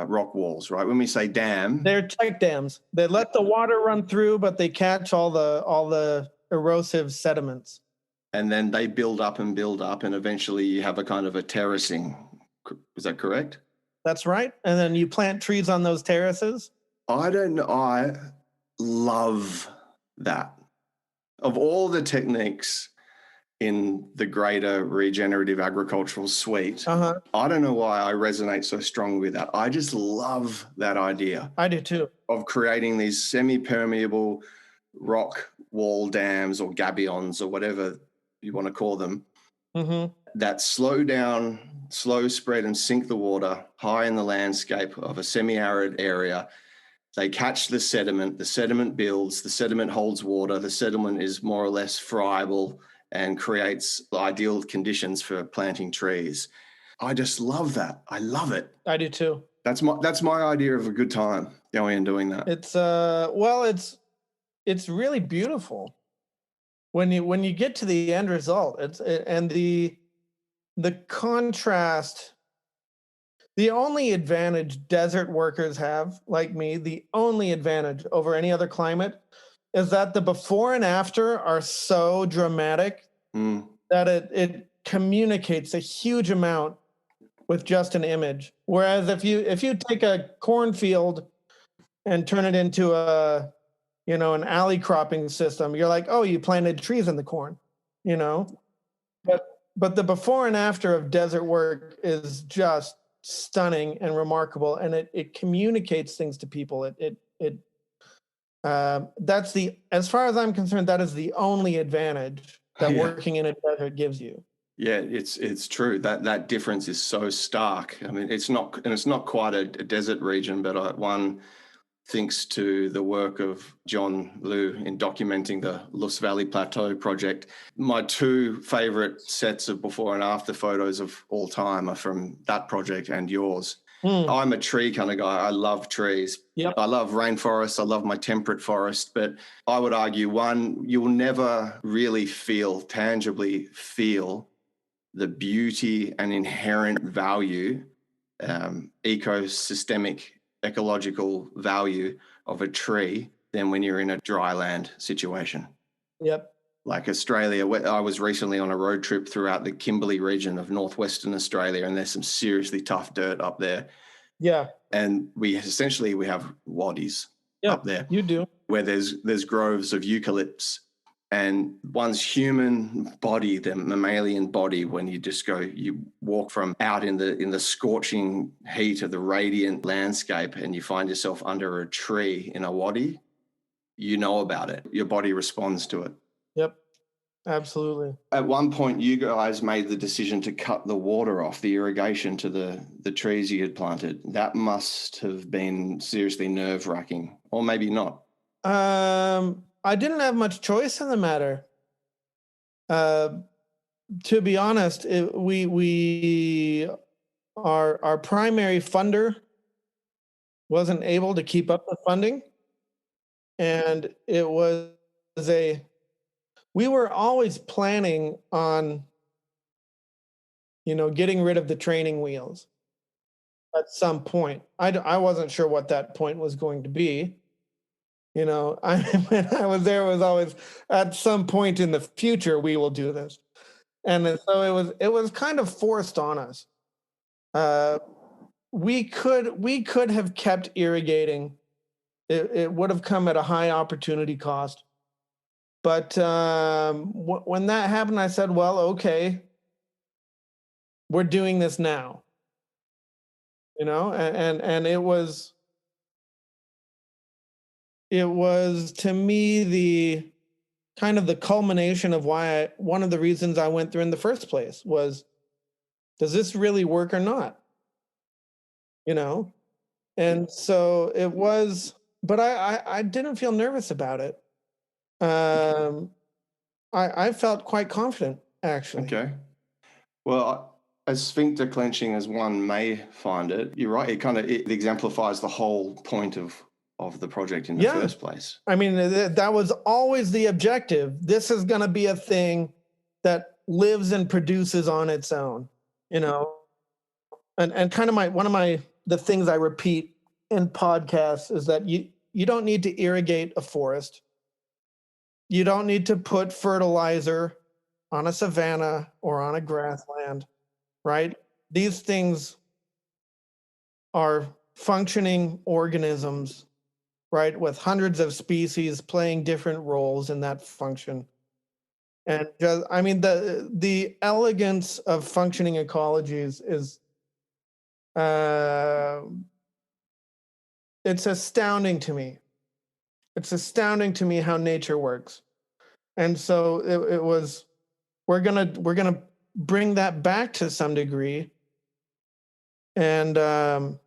rock walls, right? When we say dam, they're check dams. They let the water run through, but they catch all the erosive sediments. And then they build up, and eventually you have a kind of a terracing. Is that correct? That's right. And then you plant trees on those terraces. I don't know. I love that. Of all the techniques in the greater regenerative agricultural suite, I don't know why I resonate so strongly with that. I just love that idea. I do too. Of creating these semi-permeable rock wall dams or gabions or whatever you want to call them, that slow down, slow spread and sink the water high in the landscape of a semi-arid area. They catch the sediment builds, the sediment holds water, the sediment is more or less friable and creates ideal conditions for planting trees. I just love that. I love it. I do too. That's my idea of a good time, going and doing that. It's really beautiful when you get to the end result. And the contrast. The only advantage desert workers have, like me, the only advantage over any other climate is that the before and after are so dramatic that it communicates a huge amount with just an image. Whereas if you take a cornfield and turn it into an alley cropping system, you're like, oh, you planted trees in the corn, But the before and after of desert work is just stunning and remarkable, and it communicates things to people. That's as far as I'm concerned, that is the only advantage that working in a desert gives you. Yeah, it's true. That difference is so stark. I mean, it's not quite a desert region, but one thinks to the work of John Liu in documenting the Loess Valley Plateau project. My two favorite sets of before and after photos of all time are from that project and yours. I'm a tree kind of guy. I love trees. Yep. I love rainforests. I love my temperate forest. But I would argue, you'll never really tangibly feel the beauty and inherent value, ecological value of a tree than when you're in a dry land situation. Yep. Like Australia, I was recently on a road trip throughout the Kimberley region of northwestern Australia, and there's some seriously tough dirt up there. Yeah. And we have Wadis up there. You do. Where there's groves of eucalypts, and one's human body, the mammalian body, when you walk from out in the scorching heat of the radiant landscape and you find yourself under a tree in a wadi, you know about it. Your body responds to it. Yep, absolutely. At one point, you guys made the decision to cut the water off, the irrigation to the trees you had planted. That must have been seriously nerve-wracking, or maybe not. I didn't have much choice in the matter. To be honest, our primary funder wasn't able to keep up the funding, and we were always planning on, getting rid of the training wheels at some point. I wasn't sure what that point was going to be. When I was there, it was always at some point in the future we will do this, and so it was kind of forced on us. We could have kept irrigating. It would have come at a high opportunity cost, but when that happened, I said, "Well, okay, we're doing this now." And it was to me the kind of the culmination of one of the reasons I went through in the first place was, does this really work or not? And so it was, but I didn't feel nervous about it. I felt quite confident, actually. Okay. Well, as sphincter clenching as one may find it, you're right. It exemplifies the whole point of the project in the first place. I mean, that was always the objective. This is going to be a thing that lives and produces on its own, and kind of one of my the things I repeat in podcasts is that you don't need to irrigate a forest. You don't need to put fertilizer on a savanna or on a grassland, right? These things are functioning organisms, right, with hundreds of species playing different roles in that function. And just, I mean, the elegance of functioning ecologies is it's astounding to me. It's astounding to me how nature works. And so it was, we're gonna bring that back to some degree. And so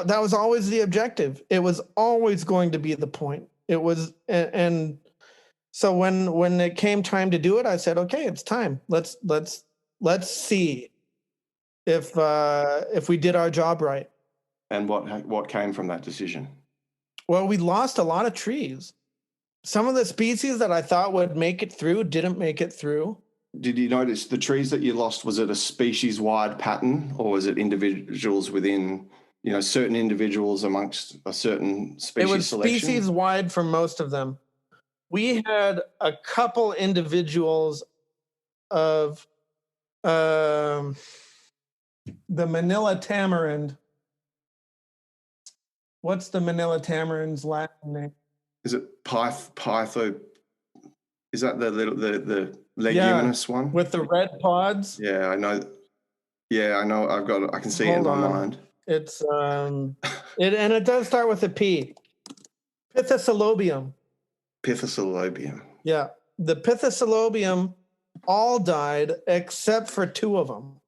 that was always the objective. It was always going to be the point. It was, and so when it came time to do it, I said, okay, it's time. Let's see if we did our job right. And what came from that decision? Well, we lost a lot of trees. Some of the species that I thought would make it through didn't make it through. Did you notice the trees that you lost, was it a species-wide pattern, or was it individuals within, certain individuals amongst a certain species selection? It was species-wide for most of them. We had a couple individuals of the Manila tamarind. What's the Manila tamarind's Latin name? Is it pytho? Is that the leguminous one with the red pods? Yeah, I know. Yeah, I know. I can see it in my mind. It's it does start with a P. Pithecolobium. Pithecolobium. Yeah, the Pithecolobium all died except for two of them.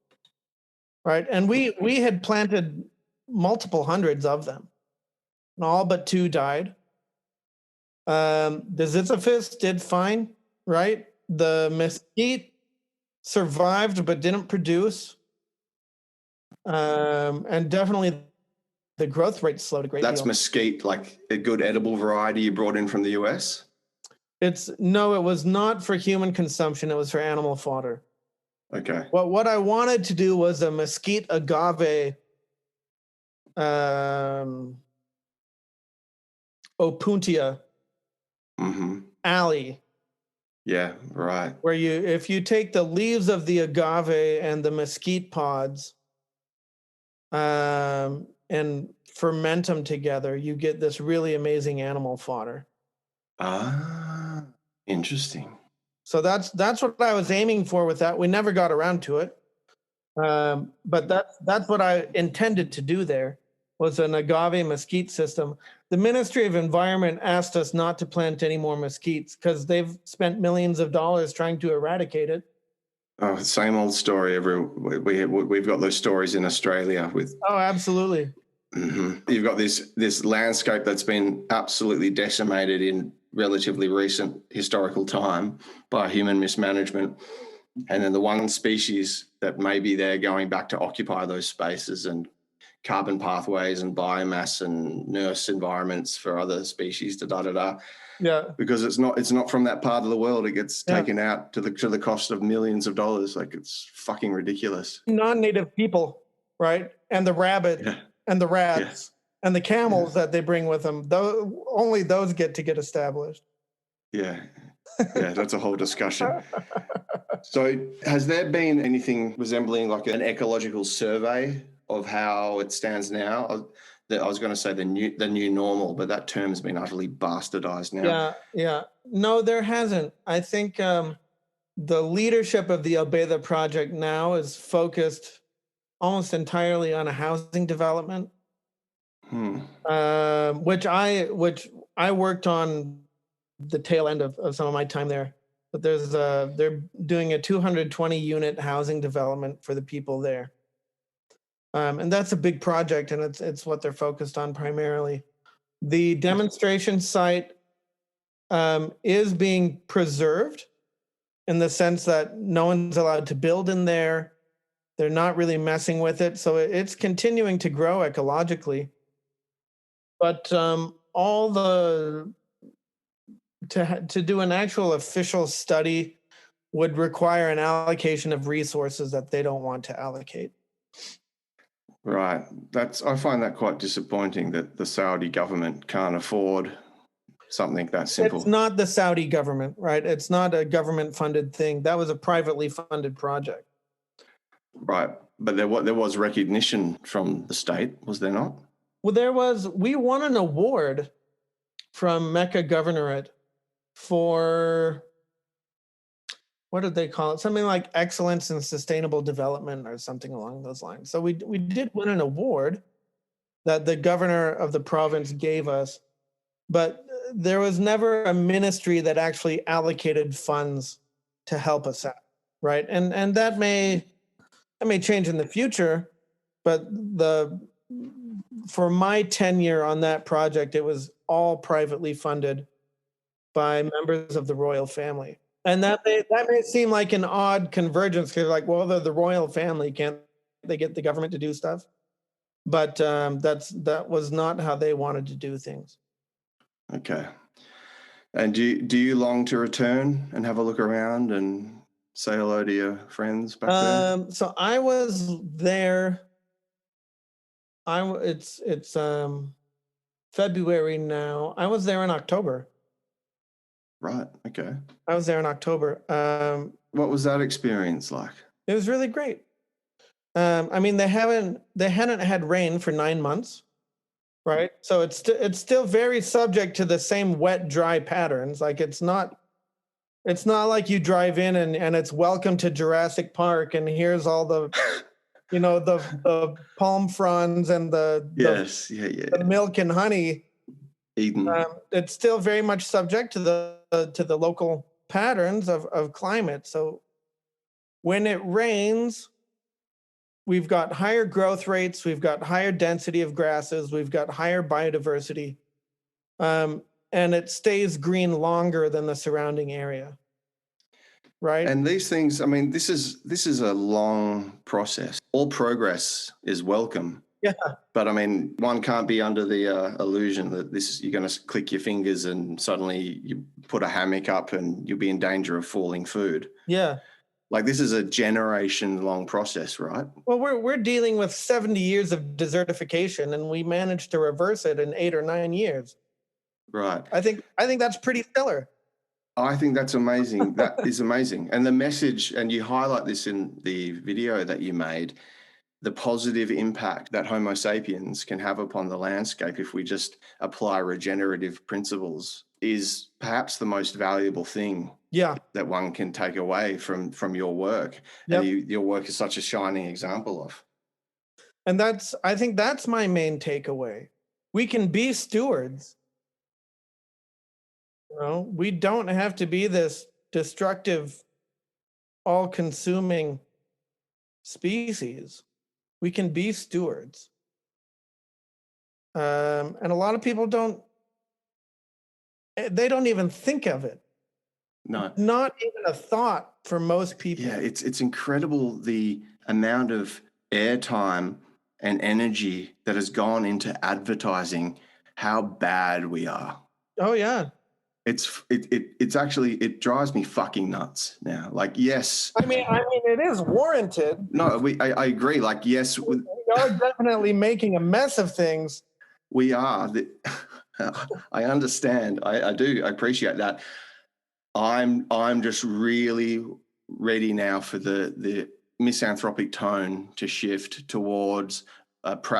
Right, and we had planted multiple hundreds of them, and all but two died. The Ziziphus did fine, right? The mesquite survived but didn't produce. And definitely the growth rate slowed a great deal. That's mesquite, like a good edible variety you brought in from the US? It was not for human consumption. It was for animal fodder. Okay. Well, what I wanted to do was a mesquite agave opuntia alley. Yeah, right. Where if you take the leaves of the agave and the mesquite pods and ferment them together, you get this really amazing animal fodder. Ah, interesting. So that's what I was aiming for with that. We never got around to it. But that's what I intended to do there, was an agave mesquite system. The Ministry of Environment asked us not to plant any more mesquites because they've spent millions of dollars trying to eradicate it. Oh, same old story. We've got those stories in Australia with. Oh, absolutely. Mm-hmm. You've got this landscape that's been absolutely decimated in relatively recent historical time by human mismanagement, and then the one species that maybe they're going back to occupy those spaces and carbon pathways and biomass and nurse environments for other species. Yeah, because it's not from that part of the world. It gets taken out to the cost of millions of dollars. Like, it's fucking ridiculous. Non-native people, right? And the rabbit and the rats and the camels that they bring with them. Only those get established. Yeah. Yeah, that's a whole discussion. So has there been anything resembling like an ecological survey of how it stands now? I was going to say the new normal, but that term's been utterly bastardized now. Yeah. No, there hasn't. I think the leadership of the Baydha Project now is focused almost entirely on a housing development, which I worked on the tail end of some of my time there. But they're doing a 220 unit housing development for the people there. And that's a big project, and it's what they're focused on primarily. The demonstration site is being preserved in the sense that no one's allowed to build in there. They're not really messing with it. So it's continuing to grow ecologically. But to do an actual official study would require an allocation of resources that they don't want to allocate. Right. I find that quite disappointing that the Saudi government can't afford something that simple. It's not the Saudi government, right? It's not a government-funded thing. That was a privately funded project. Right. But there was recognition from the state, was there not? Well, we won an award from Mecca Governorate for, what did they call it? Something like excellence in sustainable development or something along those lines. So we did win an award that the governor of the province gave us, but there was never a ministry that actually allocated funds to help us out, right? And that may change in the future, but for my tenure on that project, it was all privately funded by members of the royal family. And that may seem like an odd convergence, because like, well, they're the royal family, can't they get the government to do stuff? But that was not how they wanted to do things. Okay. And do you long to return and have a look around and say hello to your friends back there? So I was there. It's February now. I was there in October. Right. Okay. I was there in October. What was that experience like? It was really great. I mean, they hadn't had rain for 9 months, right? So it's still very subject to the same wet, dry patterns. Like it's not like you drive in and it's welcome to Jurassic Park and here's all the, the palm fronds and the milk and honey. Eden. It's still very much subject to the local patterns of climate. So when it rains, we've got higher growth rates, we've got higher density of grasses, we've got higher biodiversity, and it stays green longer than the surrounding area, right? And these things, I mean, this is a long process. All progress is welcome. Yeah. But I mean, one can't be under the illusion that you're going to click your fingers and suddenly you put a hammock up and you'll be in danger of falling food. Yeah. Like this is a generation-long process, right? Well, we're dealing with 70 years of desertification, and we managed to reverse it in 8 or 9 years. Right. I think that's pretty stellar. I think that's amazing. That is amazing. And the message, and you highlight this in the video that you made, the positive impact that Homo sapiens can have upon the landscape if we just apply regenerative principles is perhaps the most valuable thing that one can take away from your work. Yep. And your work is such a shining example of. And I think that's my main takeaway. We can be stewards. We don't have to be this destructive, all-consuming species. We can be stewards. And a lot of people don't even think of it. No. Not even a thought for most people. Yeah, it's incredible the amount of airtime and energy that has gone into advertising how bad we are. Oh yeah. It's actually, it drives me fucking nuts now. Like, yes. I mean, it is warranted. No, I agree. Like, yes. We are definitely making a mess of things. We are. I understand. I do. I appreciate that. I'm just really ready now for the misanthropic tone to shift towards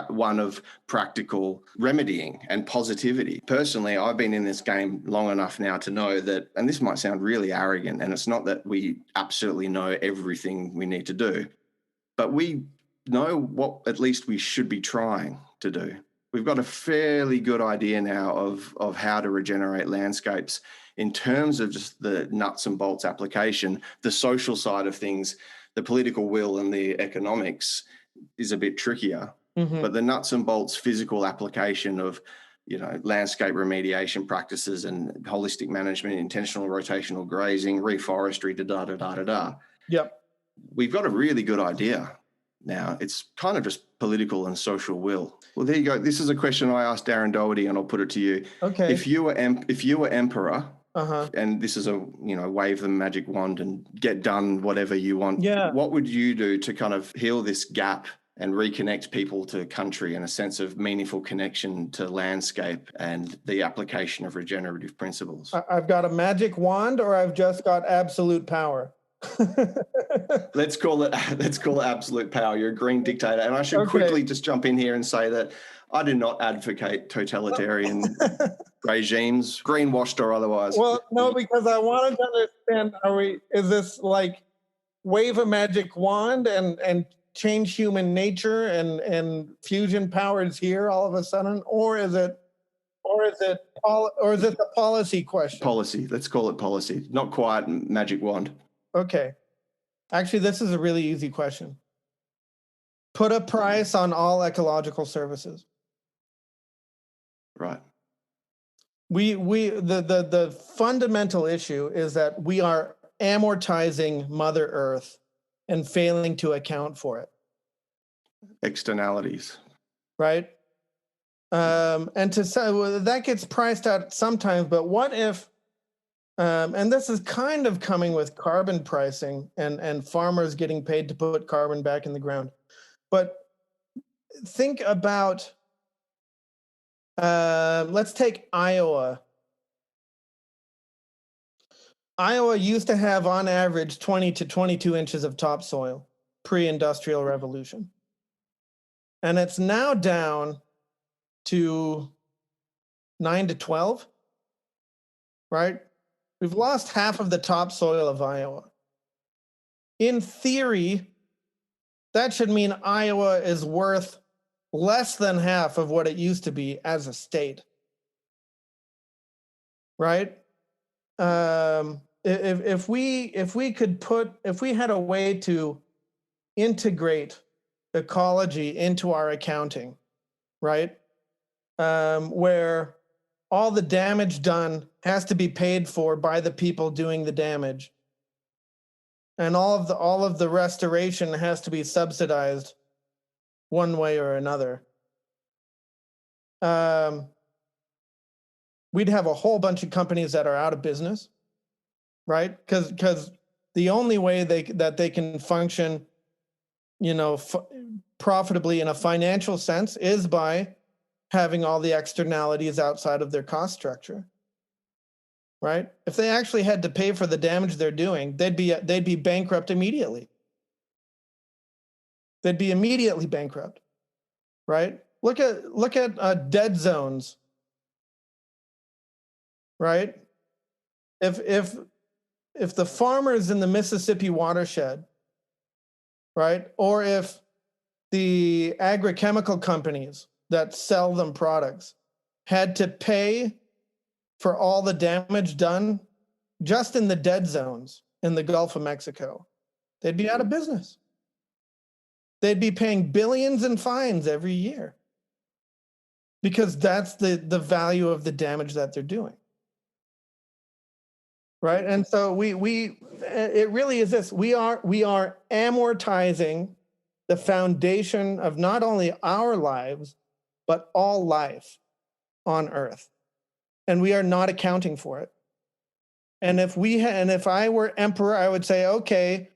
one of practical remedying and positivity. Personally, I've been in this game long enough now to know that, and this might sound really arrogant, and it's not that we absolutely know everything we need to do, but we know what at least we should be trying to do. We've got a fairly good idea now of how to regenerate landscapes in terms of just the nuts and bolts application. The social side of things, the political will and the economics is a bit trickier. Mm-hmm. But the nuts and bolts physical application of, landscape remediation practices and holistic management, intentional rotational grazing, reforestry, da-da-da-da-da. Yep. We've got a really good idea now. It's kind of just political and social will. Well, there you go. This is a question I asked Darren Doherty, and I'll put it to you. Okay. If you were emperor, and this is a, wave the magic wand and get done whatever you want. Yeah. What would you do to kind of heal this gap and reconnect people to country and a sense of meaningful connection to landscape and the application of regenerative principles. I've got a magic wand, or I've just got absolute power. Let's call it absolute power. You're a green dictator. And I should quickly just jump in here and say that I do not advocate totalitarian regimes, greenwashed or otherwise. Well, no, because I wanted to understand, is this like wave a magic wand and change human nature and fusion powers here all of a sudden, or is it a policy question? Policy. Let's call it policy. Not quite magic wand. Okay. Actually, this is a really easy question. Put a price on all ecological services. Right. The fundamental issue is that we are amortizing Mother Earth and failing to account for it. Externalities. Right? And to say, well, that gets priced out sometimes, but what if, and this is kind of coming with carbon pricing and farmers getting paid to put carbon back in the ground. But think about, let's take Iowa. Iowa used to have on average 20 to 22 inches of topsoil pre-industrial revolution. And it's now down to 9 to 12, right? We've lost half of the topsoil of Iowa. In theory, that should mean Iowa is worth less than half of what it used to be as a state, right? If we had a way to integrate ecology into our accounting, right? Where all the damage done has to be paid for by the people doing the damage, and all of the restoration has to be subsidized one way or another. We'd have a whole bunch of companies that are out of business, right? Because the only way that they can function, profitably in a financial sense is by having all the externalities outside of their cost structure, right? If they actually had to pay for the damage they're doing, they'd be bankrupt immediately. They'd be immediately bankrupt, right? Look at dead zones, right? If the farmers in the Mississippi watershed, right, or if the agrochemical companies that sell them products had to pay for all the damage done just in the dead zones in the Gulf of Mexico, they'd be out of business. They'd be paying billions in fines every year because that's the value of the damage that they're doing. Right? And so it really is this. We are amortizing the foundation of not only our lives, but all life on Earth. And we are not accounting for it. And if I were emperor, I would say, okay,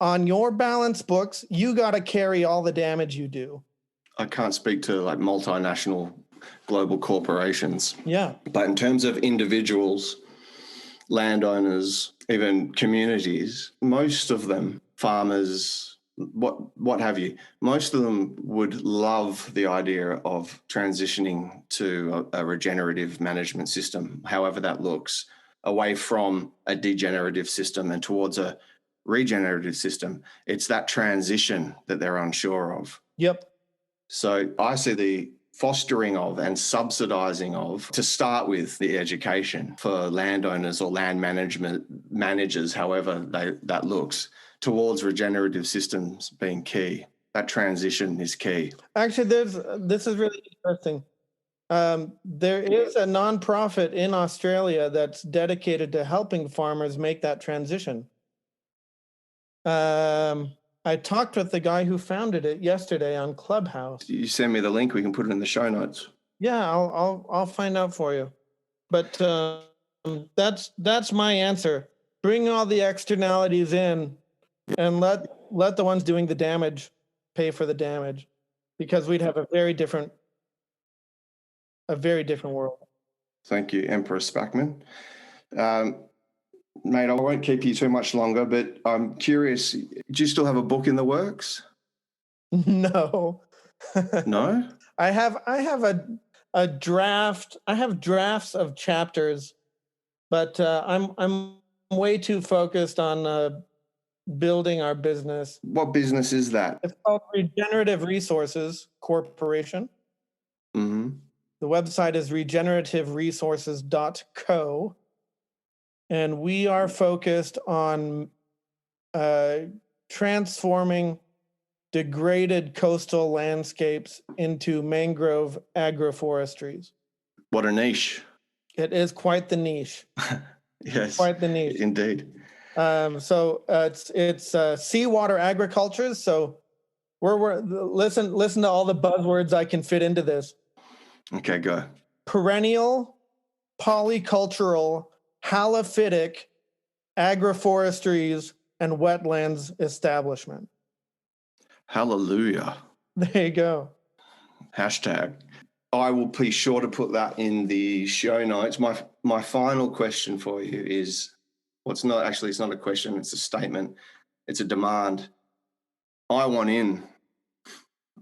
on your balance books, you got to carry all the damage you do. I can't speak to like multinational global corporations. Yeah. But in terms of individuals, landowners, even communities, most of them, farmers, what have you, most of them would love the idea of transitioning to a regenerative management system, however that looks, away from a degenerative system and towards a regenerative system. It's that transition that they're unsure of. Yep. So I see the fostering of and subsidizing of, to start with, the education for landowners or land managers, however that looks, towards regenerative systems being key. That transition is key. Actually, this is really interesting. There is a nonprofit in Australia that's dedicated to helping farmers make that transition. I talked with the guy who founded it yesterday on Clubhouse. You send me the link, we can put it in the show notes. Yeah, I'll find out for you. But that's my answer. Bring all the externalities in and let the ones doing the damage pay for the damage, because we'd have a very different world. Thank you, Emperor Spackman. Mate, I won't keep you too much longer, but I'm curious, do you still have a book in the works? No. No? I have a draft. I have drafts of chapters, but I'm way too focused on building our business. What business is that? It's called Regenerative Resources Corporation. Mm-hmm. The website is regenerativeresources.co. And we are focused on transforming degraded coastal landscapes into mangrove agroforestries. What a niche. It is quite the niche. Yes, quite the niche. Indeed. So it's seawater agriculture. So we're listen to all the buzzwords I can fit into this. Okay, go. Perennial, polycultural, halophytic agroforestries and wetlands establishment. Hallelujah. There you go. Hashtag. I will be sure to put that in the show notes. My final question for you is, well, it's not a question, it's a statement. It's a demand. I want in.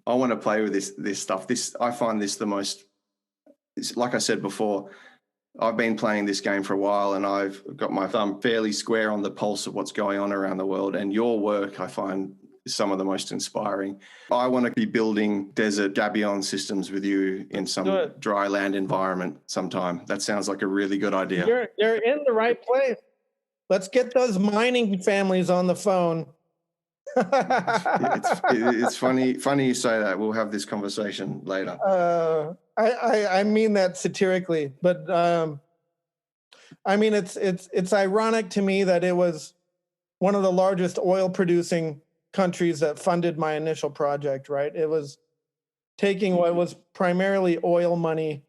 I want to play with this stuff. I find this the most, like I said before, I've been playing this game for a while and I've got my thumb fairly square on the pulse of what's going on around the world. And your work, I find, is some of the most inspiring. I want to be building desert gabion systems with you in some dry land environment sometime. That sounds like a really good idea. You're in the right place. Let's get those mining families on the phone. It's funny you say that. We'll have this conversation later. I mean that satirically, but I mean it's ironic to me that it was one of the largest oil producing countries that funded my initial project, right? It was taking what was primarily oil money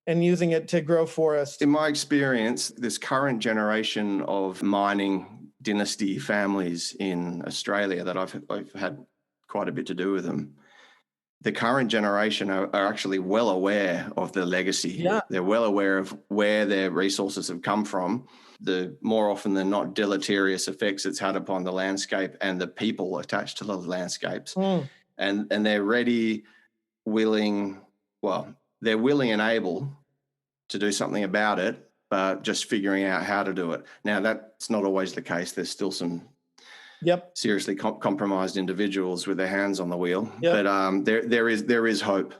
and using it to grow forests. In my experience, this current generation of mining dynasty families in Australia that I've had quite a bit to do with them, the current generation are actually well aware of the legacy. Yeah. They're well aware of where their resources have come from, the more often than not deleterious effects it's had upon the landscape and the people attached to the landscapes. And they're ready, willing and able to do something about it, but just figuring out how to do it. Now, that's not always the case. There's still some seriously compromised individuals with their hands on the wheel. But there is hope.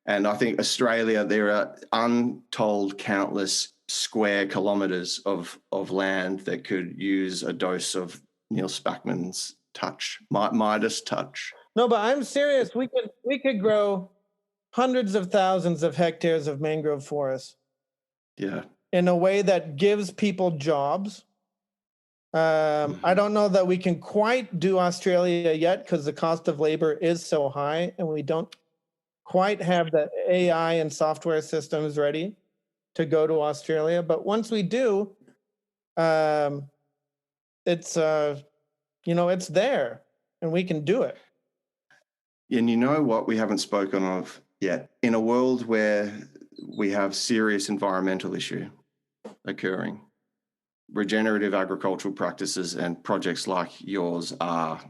And I think Australia, there are untold countless square kilometres of land that could use a dose of Neal Spackman's touch, Midas touch. No, but I'm serious. We could grow hundreds of thousands of hectares of mangrove forests. Yeah. In a way that gives people jobs. I don't know that we can quite do Australia yet because the cost of labor is so high and we don't quite have the AI and software systems ready to go to Australia. But once we do, it's there and we can do it. And you know what we haven't spoken of yet? In a world where we have serious environmental issue occurring, regenerative agricultural practices and projects like yours are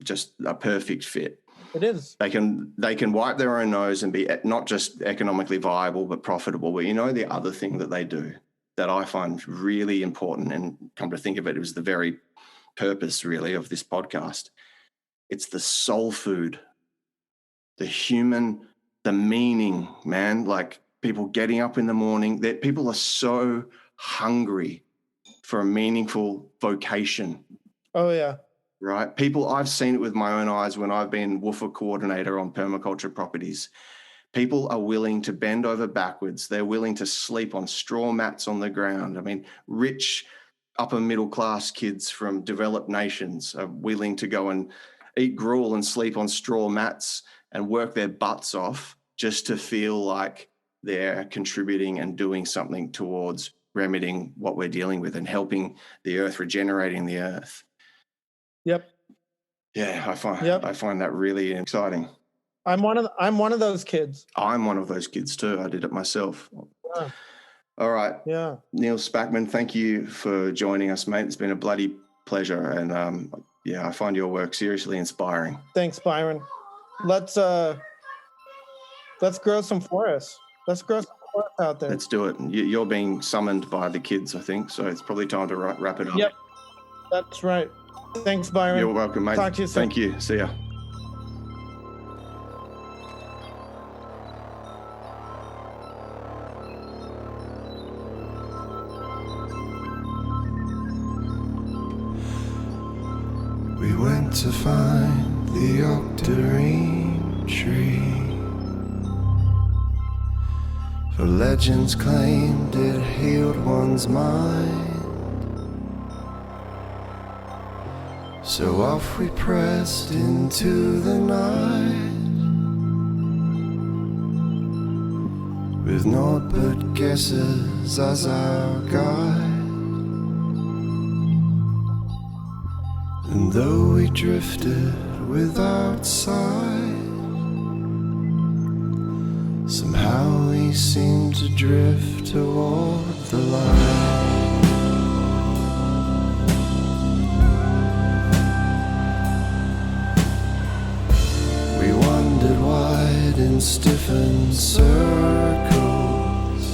just a perfect fit. It is. They can wipe their own nose and be not just economically viable, but profitable. But you know, the other thing that they do that I find really important, and come to think of it, it was the very purpose really of this podcast. It's the soul food, the human, the meaning, man. Like people getting up in the morning, that people are so hungry for a meaningful vocation. Oh yeah. Right. People, I've seen it with my own eyes when I've been woofer coordinator on permaculture properties. People are willing to bend over backwards. They're willing to sleep on straw mats on the ground. I mean, rich upper middle class kids from developed nations are willing to go and eat gruel and sleep on straw mats and work their butts off just to feel like they're contributing and doing something towards remedying what we're dealing with and helping the earth, regenerating the earth. Yep. Yeah, I Yep. find that really exciting. I'm one of those kids. I'm one of those kids too. I did it myself. Yeah. All right. Yeah. Neal Spackman, thank you for joining us, mate. It's been a bloody pleasure. And I find your work seriously inspiring. Thanks, Byron. Let's grow some forests. Let's grow some forests out there. Let's do it. You're being summoned by the kids, I think. So it's probably time to wrap it up. Yep. That's right. Thanks, Byron. You're welcome, mate. Talk to you soon. Thank you. See ya. We went to find the octarine tree, for legends claimed it healed one's mind. So off we pressed into the night, with naught but guesses as our guide. And though we drifted without sight, somehow we seemed to drift toward the light. We wandered wide in stiffened circles,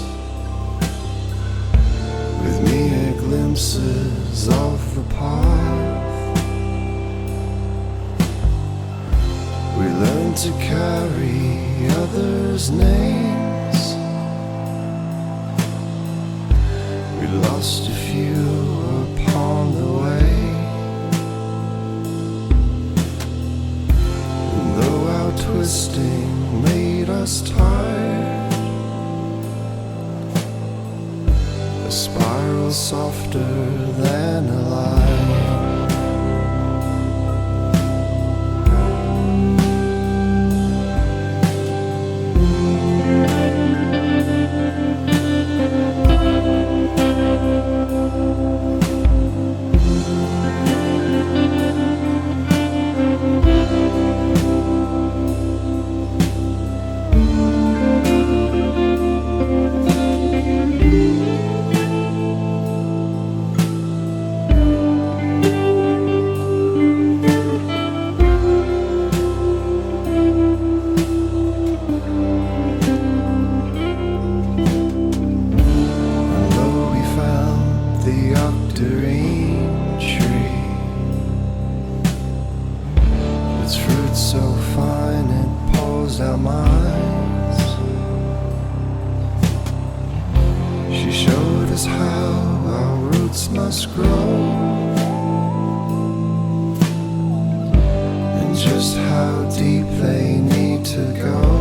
with mere glimpses of the path. We learned to carry others' names. We lost a few upon the way. And though our twisting made us tired, a spiral softer than a lie. Just how deep they need to go.